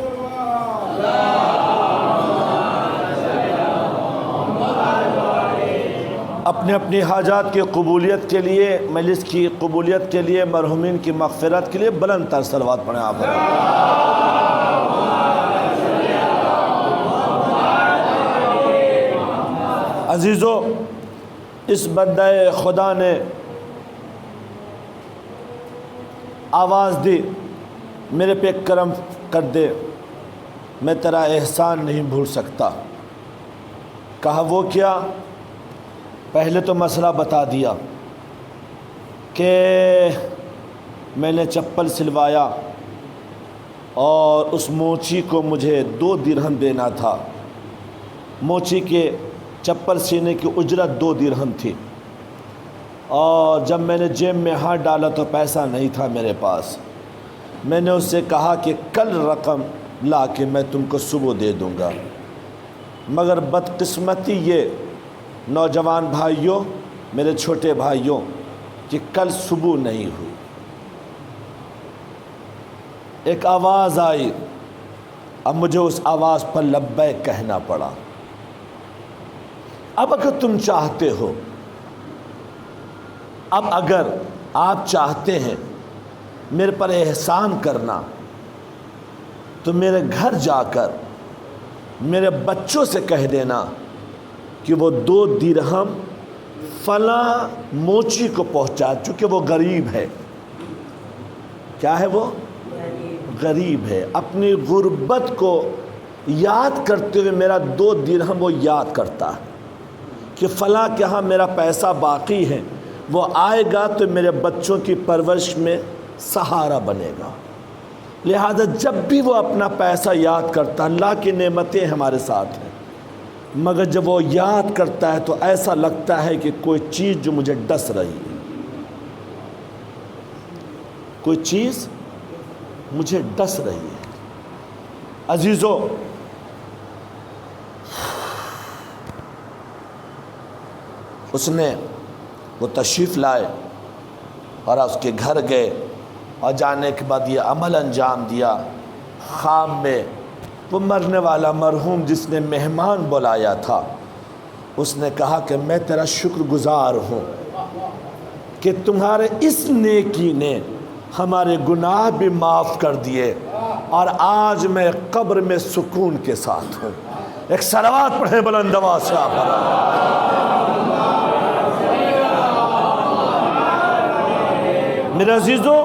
اپنے اپنی حاجات کی قبولیت کے لیے، مجلس کی قبولیت کے لیے، مرحومین کی مغفرت کے لیے بلند تر صلوات پڑھیں آپ. عزیزو، اس بندہ خدا نے آواز دی میرے پہ کرم کر دے، میں تیرا احسان نہیں بھول سکتا. کہا وہ کیا؟ پہلے تو مسئلہ بتا دیا کہ میں نے چپل سلوایا اور اس موچی کو مجھے 2 درہم دینا تھا. موچی کے چپل سینے کی اجرت 2 درہم تھی، اور جب میں نے جیب میں ہاتھ ڈالا تو پیسہ نہیں تھا میرے پاس. میں نے اس سے کہا کہ کل رقم لا کے میں تم کو صبح دے دوں گا، مگر بدقسمتی یہ نوجوان بھائیوں، میرے چھوٹے بھائیوں، کہ کل صبح نہیں ہوئی. ایک آواز آئی، اب مجھے اس آواز پر لبیک کہنا پڑا. اب اگر تم چاہتے ہو، اب اگر آپ چاہتے ہیں میرے پر احسان کرنا، تو میرے گھر جا کر میرے بچوں سے کہہ دینا کہ وہ 2 درہم فلاں موچی کو پہنچا، چونکہ وہ غریب ہے. کیا ہے؟ وہ غریب ہے. اپنی غربت کو یاد کرتے ہوئے میرا 2 درہم وہ یاد کرتا ہے کہ فلاں کے ہاں میرا پیسہ باقی ہے، وہ آئے گا تو میرے بچوں کی پرورش میں سہارا بنے گا. لہذا جب بھی وہ اپنا پیسہ یاد کرتا، اللہ کی نعمتیں ہمارے ساتھ ہیں، مگر جب وہ یاد کرتا ہے تو ایسا لگتا ہے کہ کوئی چیز جو مجھے ڈس رہی ہے، کوئی چیز مجھے ڈس رہی ہے. عزیزو، اس نے وہ تشریف لائے اور اس کے گھر گئے، اور جانے کے بعد یہ عمل انجام دیا. خواب میں وہ مرنے والا مرحوم جس نے مہمان بلایا تھا، اس نے کہا کہ میں تیرا شکر گزار ہوں کہ تمہارے اس نیکی نے ہمارے گناہ بھی معاف کر دیے، اور آج میں قبر میں سکون کے ساتھ ہوں. ایک صلوات پڑھیں بلند آواز سے آپ. میرے عزیزوں،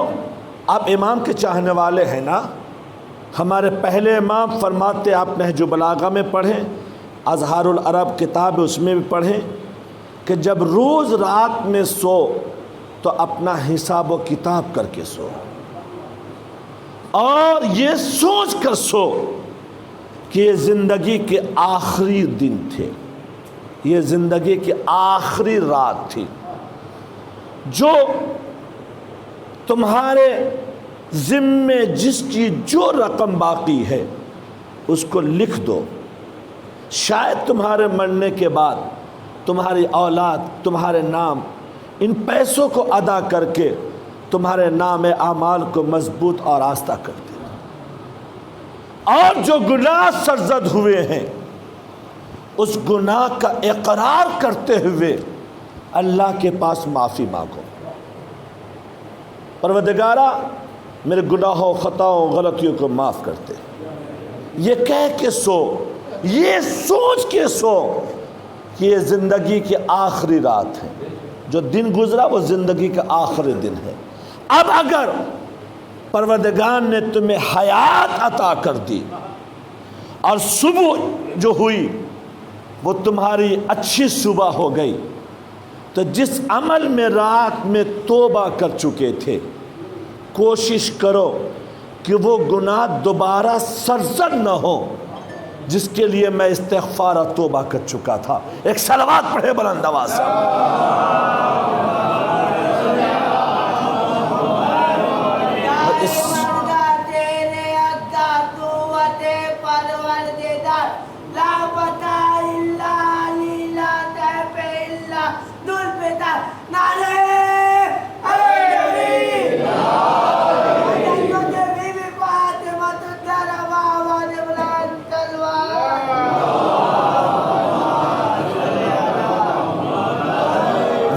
آپ امام کے چاہنے والے ہیں نا؟ ہمارے پہلے امام فرماتے، آپ نہج البلاغہ میں پڑھیں، اظہار العرب کتاب اس میں بھی پڑھیں، کہ جب روز رات میں سو تو اپنا حساب و کتاب کر کے سو، اور یہ سوچ کر سو کہ یہ زندگی کے آخری دن تھے، یہ زندگی کی آخری رات تھی، جو تمہارے ذمے جس کی جو رقم باقی ہے اس کو لکھ دو، شاید تمہارے مرنے کے بعد تمہاری اولاد تمہارے نام ان پیسوں کو ادا کر کے تمہارے نام اعمال کو مضبوط اور آستہ کر دے، اور جو گناہ سرزد ہوئے ہیں اس گناہ کا اقرار کرتے ہوئے اللہ کے پاس معافی مانگو، پروردگارا میرے گناہوں خطاؤں غلطیوں کو معاف کرتے، یہ کہہ کے سو، یہ سوچ کے سو کہ یہ زندگی کی آخری رات ہے، جو دن گزرا وہ زندگی کا آخری دن ہے۔ اب اگر پروردگار نے تمہیں حیات عطا کر دی اور صبح جو ہوئی وہ تمہاری اچھی صبح ہو گئی، تو جس عمل میں رات میں توبہ کر چکے تھے کوشش کرو کہ وہ گناہ دوبارہ سرزد نہ ہو جس کے لیے میں استغفار و توبہ کر چکا تھا۔ ایک صلوات پڑھے بلند آواز سے۔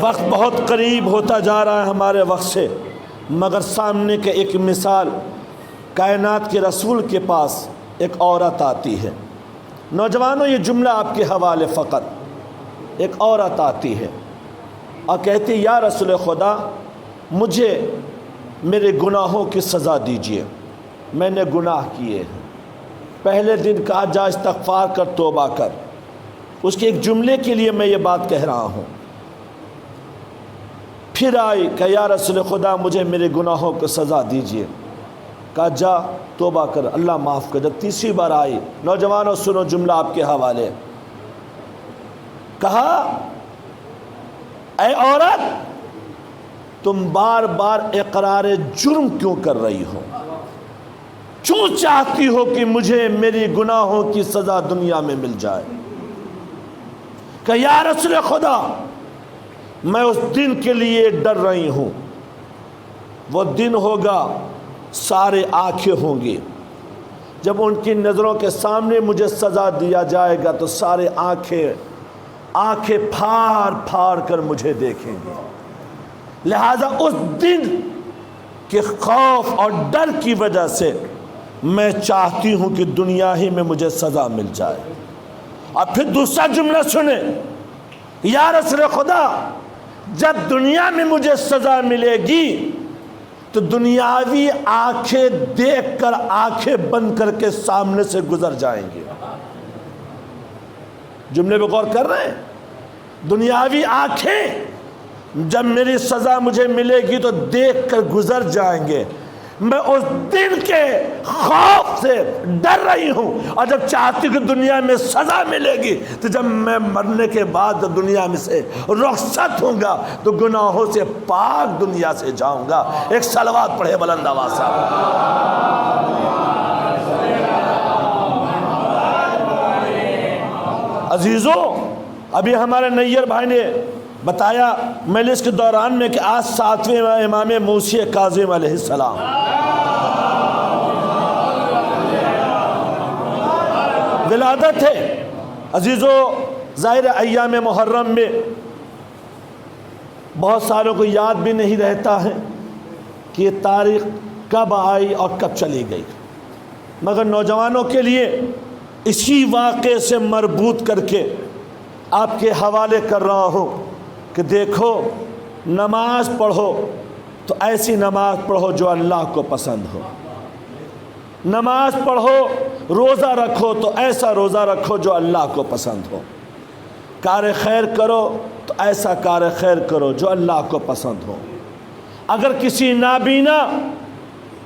وقت بہت قریب ہوتا جا رہا ہے ہمارے وقت سے، مگر سامنے کے ایک مثال، کائنات کے رسول کے پاس ایک عورت آتی ہے۔ نوجوانوں یہ جملہ آپ کے حوالے فقط، ایک عورت آتی ہے اور کہتی یا رسول خدا مجھے میرے گناہوں کی سزا دیجیے، میں نے گناہ کیے ہیں۔ پہلے دن کہا جا استغفار کر، توبہ کر، اس کے ایک جملے کے لیے میں یہ بات کہہ رہا ہوں۔ پھر آئی کہ یا رسول خدا مجھے میرے گناہوں کو سزا دیجیے، کہا جا توبہ کر، اللہ معاف کر۔ جب تیسری بار آئی، نوجوانوں سنو جملہ آپ کے حوالے، کہا اے عورت تم بار بار اقرار جرم کیوں کر رہی ہو؟ کیوں چاہتی ہو کہ مجھے میری گناہوں کی سزا دنیا میں مل جائے؟ کہ یا رسول خدا میں اس دن کے لیے ڈر رہی ہوں، وہ دن ہوگا سارے آنکھیں ہوں گی، جب ان کی نظروں کے سامنے مجھے سزا دیا جائے گا تو سارے آنکھیں پھاڑ پھاڑ کر مجھے دیکھیں گے۔ لہذا اس دن کے خوف اور ڈر کی وجہ سے میں چاہتی ہوں کہ دنیا ہی میں مجھے سزا مل جائے۔ اور پھر دوسرا جملہ سنیں، یا رسول خدا جب دنیا میں مجھے سزا ملے گی تو دنیاوی آنکھیں دیکھ کر آنکھیں بند کر کے سامنے سے گزر جائیں گے۔ جملے پہ غور کر رہے ہیں؟ دنیاوی آنکھیں جب میری سزا مجھے ملے گی تو دیکھ کر گزر جائیں گے، میں اس دن کے خوف سے ڈر رہی ہوں، اور جب چاہتی کہ دنیا میں سزا ملے گی تو جب میں مرنے کے بعد دنیا میں سے رخصت ہوں گا تو گناہوں سے پاک دنیا سے جاؤں گا۔ ایک صلوات پڑھے بلند آواز سے۔ عزیزوں ابھی ہمارے نیر بھائی نے بتایا مجلس کے دوران میں کہ آج 7ویں امام موسی کاظم علیہ السلام، ولادت ہے۔ عزیزوں ظاہر ایام محرم میں بہت ساروں کو یاد بھی نہیں رہتا ہے کہ یہ تاریخ کب آئی اور کب چلی گئی، مگر نوجوانوں کے لیے اسی واقعے سے مربوط کر کے آپ کے حوالے کر رہا ہوں کہ دیکھو نماز پڑھو، تو ایسی نماز پڑھو جو اللہ کو پسند ہو. نماز پڑھو، روزہ رکھو تو ایسا روزہ رکھو جو اللہ کو پسند ہو. کار خیر کرو تو ایسا کار خیر کرو جو اللہ کو پسند ہو. اگر کسی نابینا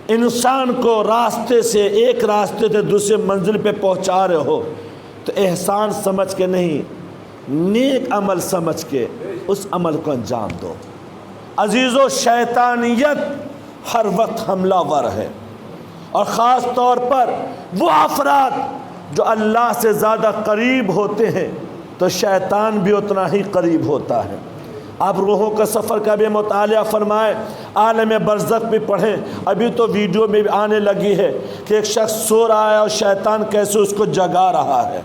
انسان کو راستے سے، ایک راستے سے دوسرے منزل پہ پہنچا رہے ہو تو احسان سمجھ کے نہیں، نیک عمل سمجھ کے اس عمل کو انجام دو. عزیزو، شیطانیت ہر وقت حملہ ور ہے، اور خاص طور پر وہ افراد جو اللہ سے زیادہ قریب ہوتے ہیں تو شیطان بھی اتنا ہی قریب ہوتا ہے. آپ روحوں کا سفر کا بھی مطالعہ فرمائیں، عالم برزخ بھی پڑھیں. ابھی تو ویڈیو میں بھی آنے لگی ہے کہ ایک شخص سو رہا ہے اور شیطان کیسے اس کو جگا رہا ہے.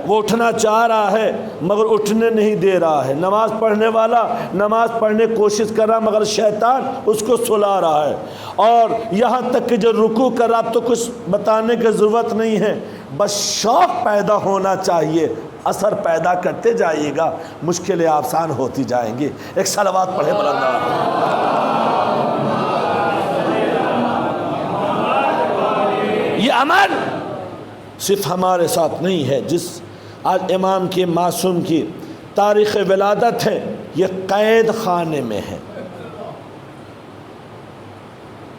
وہ اٹھنا چاہ رہا ہے مگر اٹھنے نہیں دے رہا ہے. نماز پڑھنے والا نماز پڑھنے کی کوشش کر رہا مگر شیطان اس کو سلا رہا ہے. اور یہاں تک کہ جو رکوع کر رہا، تو کچھ بتانے کی ضرورت نہیں ہے، بس شوق پیدا ہونا چاہیے. اثر پیدا کرتے جائیے گا، مشکلیں آسان ہوتی جائیں گی. ایک صلوات پڑھے بلند آواز. یہ عمل صرف ہمارے ساتھ نہیں ہے. جس آج امام کی معصوم کی تاریخ ولادت ہے، یہ قید خانے میں ہے.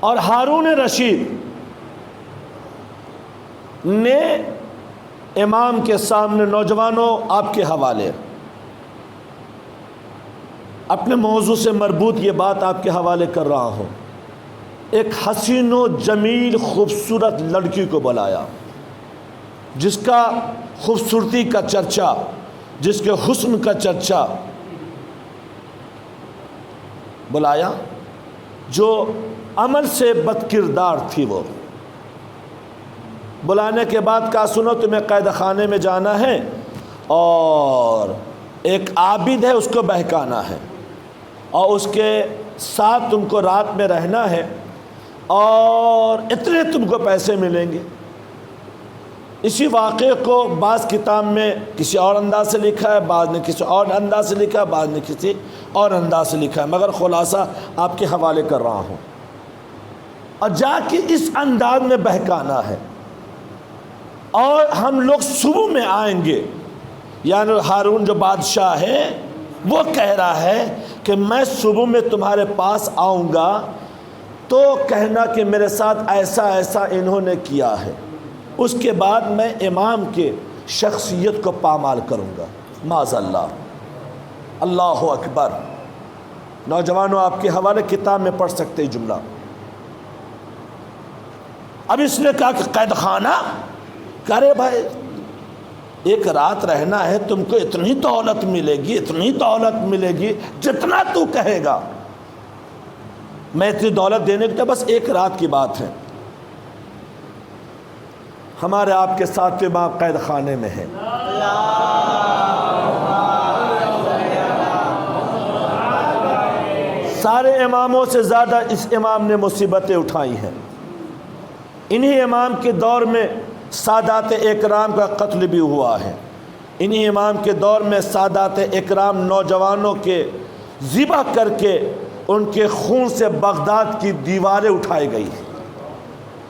اور ہارون رشید نے امام کے سامنے، نوجوانوں آپ کے حوالے، اپنے موضوع سے مربوط یہ بات آپ کے حوالے کر رہا ہوں. ایک حسین و جمیل خوبصورت لڑکی کو بلایا، جس کا خوبصورتی کا چرچا، جس کے حسن کا چرچا بلایا، جو عمل سے بد کردار تھی. وہ بلانے کے بعد کہا سنو تمہیں قید خانے میں جانا ہے اور ایک عابد ہے اس کو بہکانا ہے اور اس کے ساتھ تم کو رات میں رہنا ہے اور اتنے تم کو پیسے ملیں گے. اسی واقعے کو بعض کتاب میں کسی اور انداز سے لکھا ہے، بعض نے کسی اور انداز سے لکھا ہے، بعض نے کسی اور انداز سے لکھا ہے، مگر خلاصہ آپ کے حوالے کر رہا ہوں. اور جا کے اس انداز میں بہکانا ہے اور ہم لوگ صبح میں آئیں گے. یعنی ہارون جو بادشاہ ہے وہ کہہ رہا ہے کہ میں صبح میں تمہارے پاس آؤں گا تو کہنا کہ میرے ساتھ ایسا ایسا انہوں نے کیا ہے. اس کے بعد میں امام کے شخصیت کو پامال کروں گا. معاذ اللہ. اللہ اکبر. نوجوانوں آپ کے حوالے کتاب میں پڑھ سکتے جملہ. اب اس نے کہا کہ قید خانہ، کرے بھائی ایک رات رہنا ہے، تم کو اتنی دولت ملے گی، اتنی دولت ملے گی جتنا تو کہے گا. میں اتنی دولت دینے کی تو بس ایک رات کی بات ہے. ہمارے آپ کے ساتھ امام قید خانے میں ہے. سارے اماموں سے زیادہ اس امام نے مصیبتیں اٹھائی ہیں. انہی امام کے دور میں سادات اکرام کا قتل بھی ہوا ہے. انہی امام کے دور میں سادات اکرام نوجوانوں کے ذبح کر کے ان کے خون سے بغداد کی دیواریں اٹھائی گئی.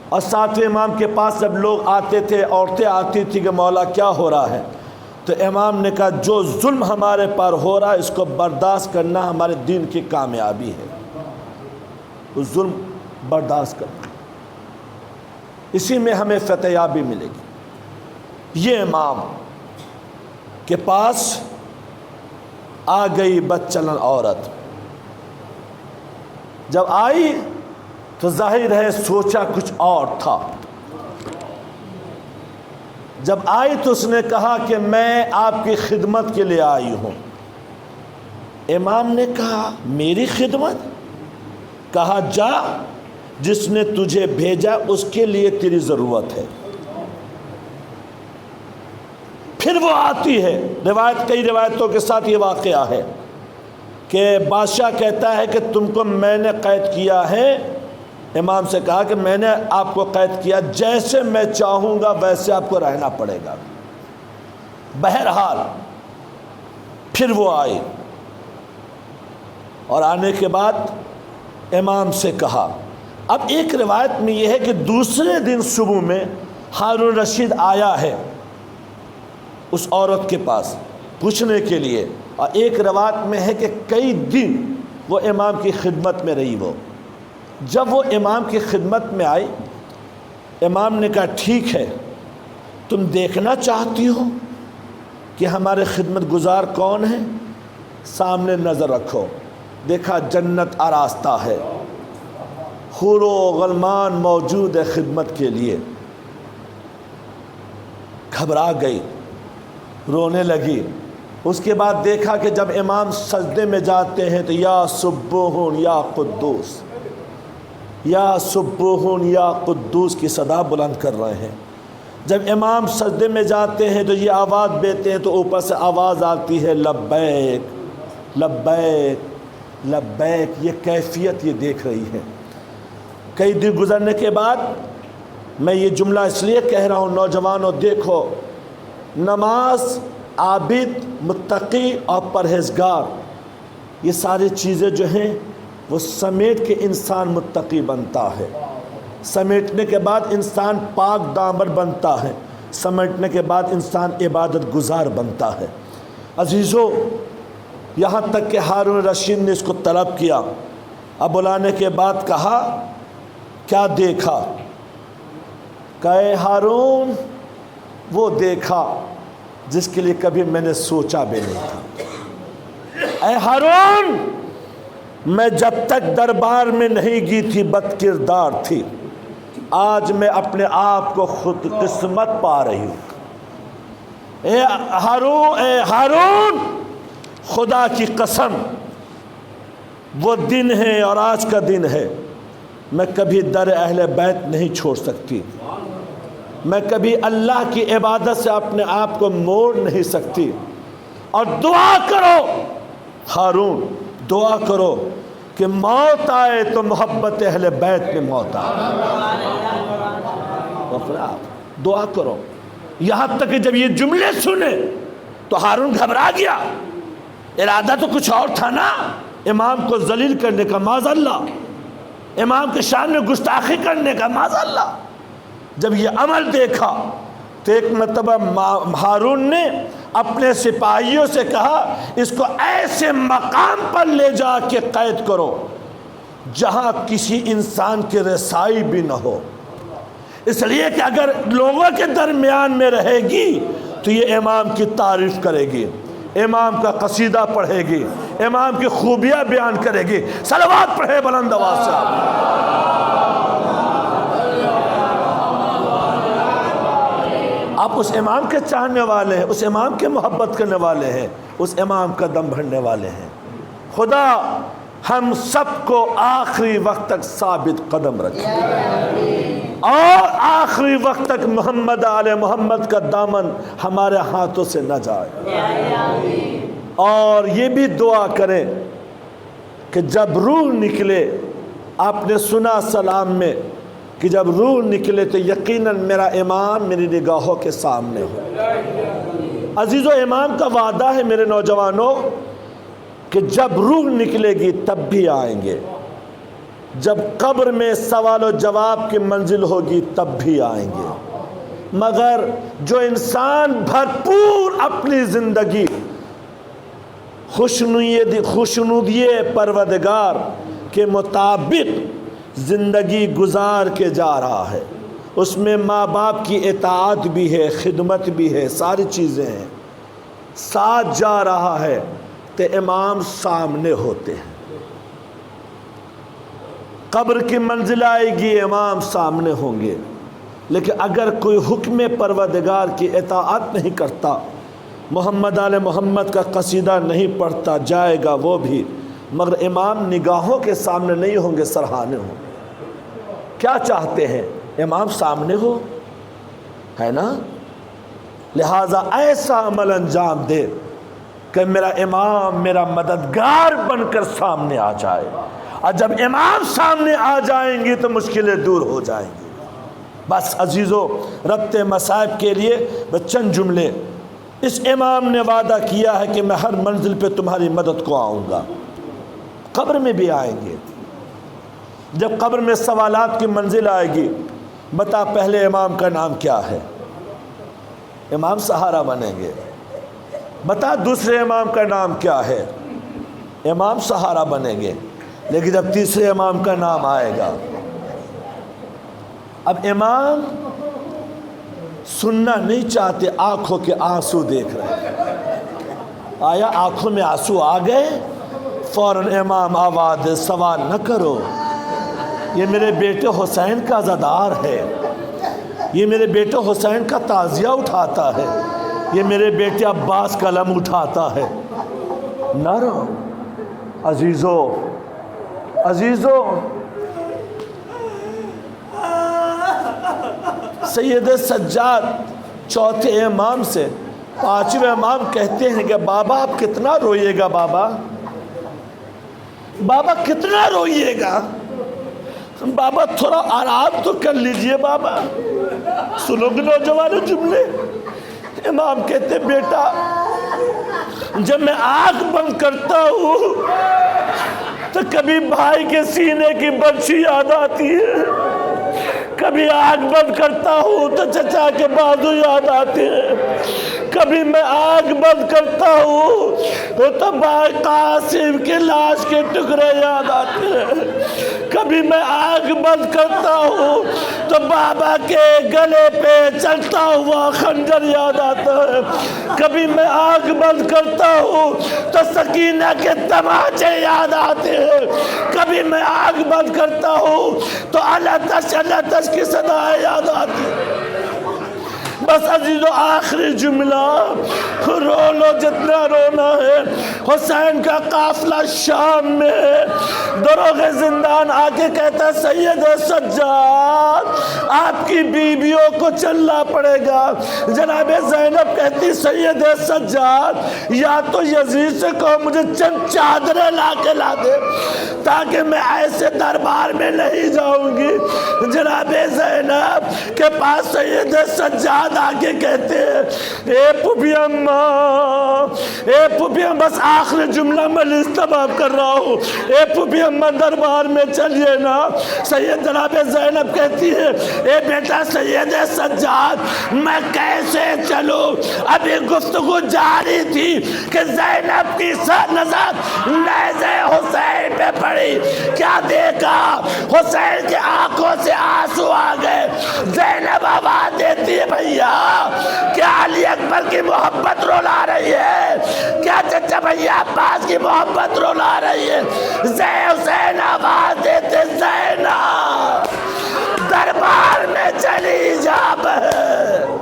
اور ساتویں امام کے پاس جب لوگ آتے تھے، عورتیں آتی تھی کہ مولا کیا ہو رہا ہے، تو امام نے کہا جو ظلم ہمارے پر ہو رہا ہے اس کو برداشت کرنا ہمارے دین کی کامیابی ہے. اس ظلم برداشت کرنا، اسی میں ہمیں فتح یابی ملے گی. یہ امام کے پاس آ گئی بدچلن عورت. جب آئی تو ظاہر ہے سوچا کچھ اور تھا. جب آئی تو اس نے کہا کہ میں آپ کی خدمت کے لیے آئی ہوں. امام نے کہا میری خدمت؟ کہا جا، جس نے تجھے بھیجا اس کے لیے تیری ضرورت ہے. پھر وہ آتی ہے. کئی روایتوں کے ساتھ یہ واقعہ ہے کہ بادشاہ کہتا ہے کہ تم کو میں نے قید کیا ہے. امام سے کہا کہ میں نے آپ کو قید کیا، جیسے میں چاہوں گا ویسے آپ کو رہنا پڑے گا. بہرحال پھر وہ آئی اور آنے کے بعد امام سے کہا۔ اب ایک روایت میں یہ ہے کہ دوسرے دن صبح میں ہارون رشید آیا ہے اس عورت کے پاس پوچھنے کے لیے، اور ایک روایت میں ہے کہ کئی دن وہ امام کی خدمت میں رہی۔ وہ جب وہ امام کی خدمت میں آئی، امام نے کہا ٹھیک ہے، تم دیکھنا چاہتی ہو کہ ہمارے خدمت گزار کون ہیں؟ سامنے نظر رکھو۔ دیکھا جنت آراستہ ہے، حور و غلمان موجود ہے خدمت کے لیے۔ گھبرا گئی، رونے لگی۔ اس کے بعد دیکھا کہ جب امام سجدے میں جاتے ہیں تو یا سبوحون یا قدوس، یا سبوحون یا قدوس کی صدا بلند کر رہے ہیں۔ جب امام سجدے میں جاتے ہیں تو یہ آواز دیتے ہیں تو اوپر سے آواز آتی ہے لبیک لبیک لبیک۔ یہ کیفیت یہ دیکھ رہی ہے۔ کئی دن گزرنے کے بعد میں یہ جملہ اس لیے کہہ رہا ہوں نوجوانوں، دیکھو نماز، عابد، متقی اور پرہیزگار، یہ ساری چیزیں جو ہیں وہ سمیٹ کے انسان متقی بنتا ہے، سمیٹنے کے بعد انسان پاک دامن بنتا ہے، سمیٹنے کے بعد انسان عبادت گزار بنتا ہے۔ عزیزو، یہاں تک کہ ہارون رشید نے اس کو طلب کیا۔ اب بلانے کے بعد کہا کیا دیکھا؟ کہے ہارون وہ دیکھا جس کے لیے کبھی میں نے سوچا بھی نہیں تھا۔ اے ہارون، میں جب تک دربار میں نہیں گئی تھی بد کردار تھی، آج میں اپنے آپ کو خود قسمت پا رہی ہوں۔ اے ہارون، خدا کی قسم وہ دن ہے اور آج کا دن ہے، میں کبھی در اہل بیت نہیں چھوڑ سکتی، میں کبھی اللہ کی عبادت سے اپنے آپ کو موڑ نہیں سکتی۔ اور دعا کرو ہارون، دعا کرو کہ موت آئے تو محبت اہل بیت میں موت آئے۔ دعا کرو۔ یہاں تک کہ جب یہ جملے سنے تو ہارون گھبرا گیا۔ ارادہ تو کچھ اور تھا نا، امام کو ذلیل کرنے کا، معاذ اللہ، امام کے شان میں گستاخی کرنے کا، معاذ اللہ۔ جب یہ عمل دیکھا تو ایک مرتبہ ہارون نے اپنے سپاہیوں سے کہا اس کو ایسے مقام پر لے جا کے قید کرو جہاں کسی انسان کی رسائی بھی نہ ہو، اس لیے کہ اگر لوگوں کے درمیان میں رہے گی تو یہ امام کی تعریف کرے گی، امام کا قصیدہ پڑھے گی، امام کی خوبیاں بیان کرے گی۔ صلوات پڑھے بلند آواز سے۔ آپ اس امام کے چاہنے والے ہیں، اس امام کے محبت کرنے والے ہیں، اس امام کا دم بھرنے والے ہیں۔ خدا ہم سب کو آخری وقت تک ثابت قدم رکھے اور آخری وقت تک محمد آل محمد کا دامن ہمارے ہاتھوں سے نہ جائے۔ اور یہ بھی دعا کریں کہ جب روح نکلے، آپ نے سنا سلام میں کہ جب روح نکلے تو یقیناً میرا امام میری نگاہوں کے سامنے ہو۔ عزیز و امام کا وعدہ ہے میرے نوجوانوں کہ جب روح نکلے گی تب بھی آئیں گے، جب قبر میں سوال و جواب کی منزل ہوگی تب بھی آئیں گے، مگر جو انسان بھرپور اپنی زندگی خوشنودی پروردگار کے مطابق زندگی گزار کے جا رہا ہے، اس میں ماں باپ کی اطاعت بھی ہے، خدمت بھی ہے، ساری چیزیں ہیں، ساتھ جا رہا ہے تو امام سامنے ہوتے ہیں۔ قبر کی منزل آئے گی، امام سامنے ہوں گے، لیکن اگر کوئی حکم پروردگار کی اطاعت نہیں کرتا، محمد آل محمد کا قصیدہ نہیں پڑھتا، جائے گا وہ بھی، مگر امام نگاہوں کے سامنے نہیں ہوں گے، سرہانے ہوں گے۔ کیا چاہتے ہیں؟ امام سامنے ہو، ہے نا؟ لہٰذا ایسا عمل انجام دے کہ میرا امام میرا مددگار بن کر سامنے آ جائے، اور جب امام سامنے آ جائیں گی تو مشکلیں دور ہو جائیں گی۔ بس عزیزو، ربط مصائب کے لیے چند جملے۔ اس امام نے وعدہ کیا ہے کہ میں ہر منزل پہ تمہاری مدد کو آؤں گا، قبر میں بھی آئیں گے، جب قبر میں سوالات کی منزل آئے گی، بتا پہلے امام کا نام کیا ہے؟ امام سہارا بنیں گے۔ بتا دوسرے امام کا نام کیا ہے؟ امام سہارا بنیں گے۔ لیکن جب تیسرے امام کا نام آئے گا، اب امام سننا نہیں چاہتے، آنکھوں کے آنسو دیکھ رہے ہیں۔ آیا آنکھوں میں آنسو آ گئے؟ فوراً امام آواز دے، سوال نہ کرو، یہ میرے بیٹے حسین کا عزادار ہے، یہ میرے بیٹے حسین کا تعزیہ اٹھاتا ہے، یہ میرے بیٹے عباس کا علم اٹھاتا ہے۔ نہ رو عزیزو، عزیزو، سید سجاد چوتھے امام سے پانچویں امام کہتے ہیں کہ بابا آپ کتنا روئیے گا، بابا بابا کتنا روئیے گا، بابا تھوڑا آرام تو کر لیجئے بابا۔ سنو گے نوجوان جملے؟ امام کہتے بیٹا جب میں آنکھ بند کرتا ہوں تو کبھی بھائی کے سینے کی برچھی یاد آتی ہے، کبھی آنکھ بند کرتا ہوں تو چچا کے بازو یاد آتے ہیں، کبھی میں آنکھ بند کرتا ہوں تو بھائی قاسم کے لاش کے ٹکڑے یاد آتے ہیں، کبھی میں آنکھ بند کرتا ہوں تو بابا کے گلے پہ چلتا ہوا خنجر یاد آتا ہے، کبھی میں آنکھ بند کرتا ہوں تو سکینہ کے تماچے یاد آتے ہیں، کبھی میں آنکھ بند کرتا ہوں تو اللہ تش کی صدایں یاد آتی ہیں۔ بس عزیزو آخری جملہ، رو لو جتنا رونا ہے۔ حسین کا قافلہ شام میں ہے، دروغ زندان آ کے کہتا ہے سید سجاد آپ کی بیویوں کو چلنا پڑے گا۔ جناب زینب کہتی سید سجاد یا تو یزید سے کہو مجھے چند چادریں لا کے لا دے تاکہ میں ایسے دربار میں نہیں جاؤں گی۔ جناب زینب کے پاس سید سجاد آگے کہتے ہیں اے پوپی اماں، اے پوپی اماں، بس آخری جملہ میں لسٹ تمام کر رہا ہوں، اے پوپی اماں دربار میں چلیے نا۔ سید جناب زینب کہتی ہے اے بیٹا سید سجاد میں کیسے چلوں؟ ابھی گفتگو جاری تھی کہ زینب کی نظر نیزے حسین پہ پڑی، کیا دیکھا؟ حسین کی آنکھوں سے آنسو آ گئے۔ زینب آواز دیتی ہے بھیا کیا علی اکبر کی محبت رولا رہی ہے؟ کیا چچا بھیا عباس کی محبت رولا رہی ہے؟ حسین آواز دیتے زینب دربار میں چلی جا بہن۔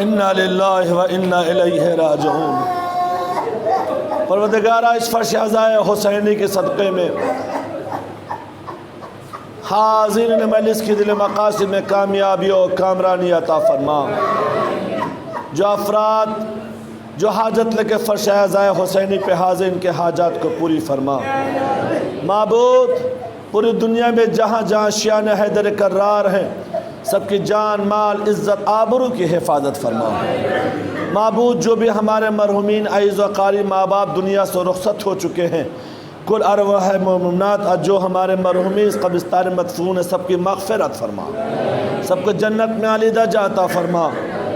انا للہ و انا الیہ راجعون۔ پروردگارہ اس فرش عزائے حسینی کے صدقے میں حاضرین مجلس کی دل مقاصد میں کامیابی و کامرانی عطا فرما۔ جو افراد جو حاجت لے کے فرش عزائے حسینی پہ حاضر ان کے حاجات کو پوری فرما۔ معبود پوری دنیا میں جہاں جہاں شیعان حیدر کرار ہیں سب کی جان مال عزت آبرو کی حفاظت فرما۔ معبود جو بھی ہمارے مرحومین عزیز و قاری ماں باپ دنیا سے رخصت ہو چکے ہیں، کل ارواح مومنات جو ہمارے مرحومین اس قبرستان مدفون ہیں سب کی مغفرت فرما، سب کو جنت میں عالی درجہ عطا فرما،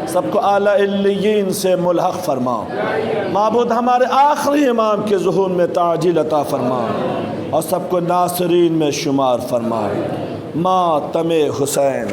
سب کو اعلیٰ علیین سے ملحق فرما۔ معبود ہمارے آخری امام کے ظہور میں تعجیل عطا فرما اور سب کو ناصرین میں شمار فرما۔ ماتم حسین۔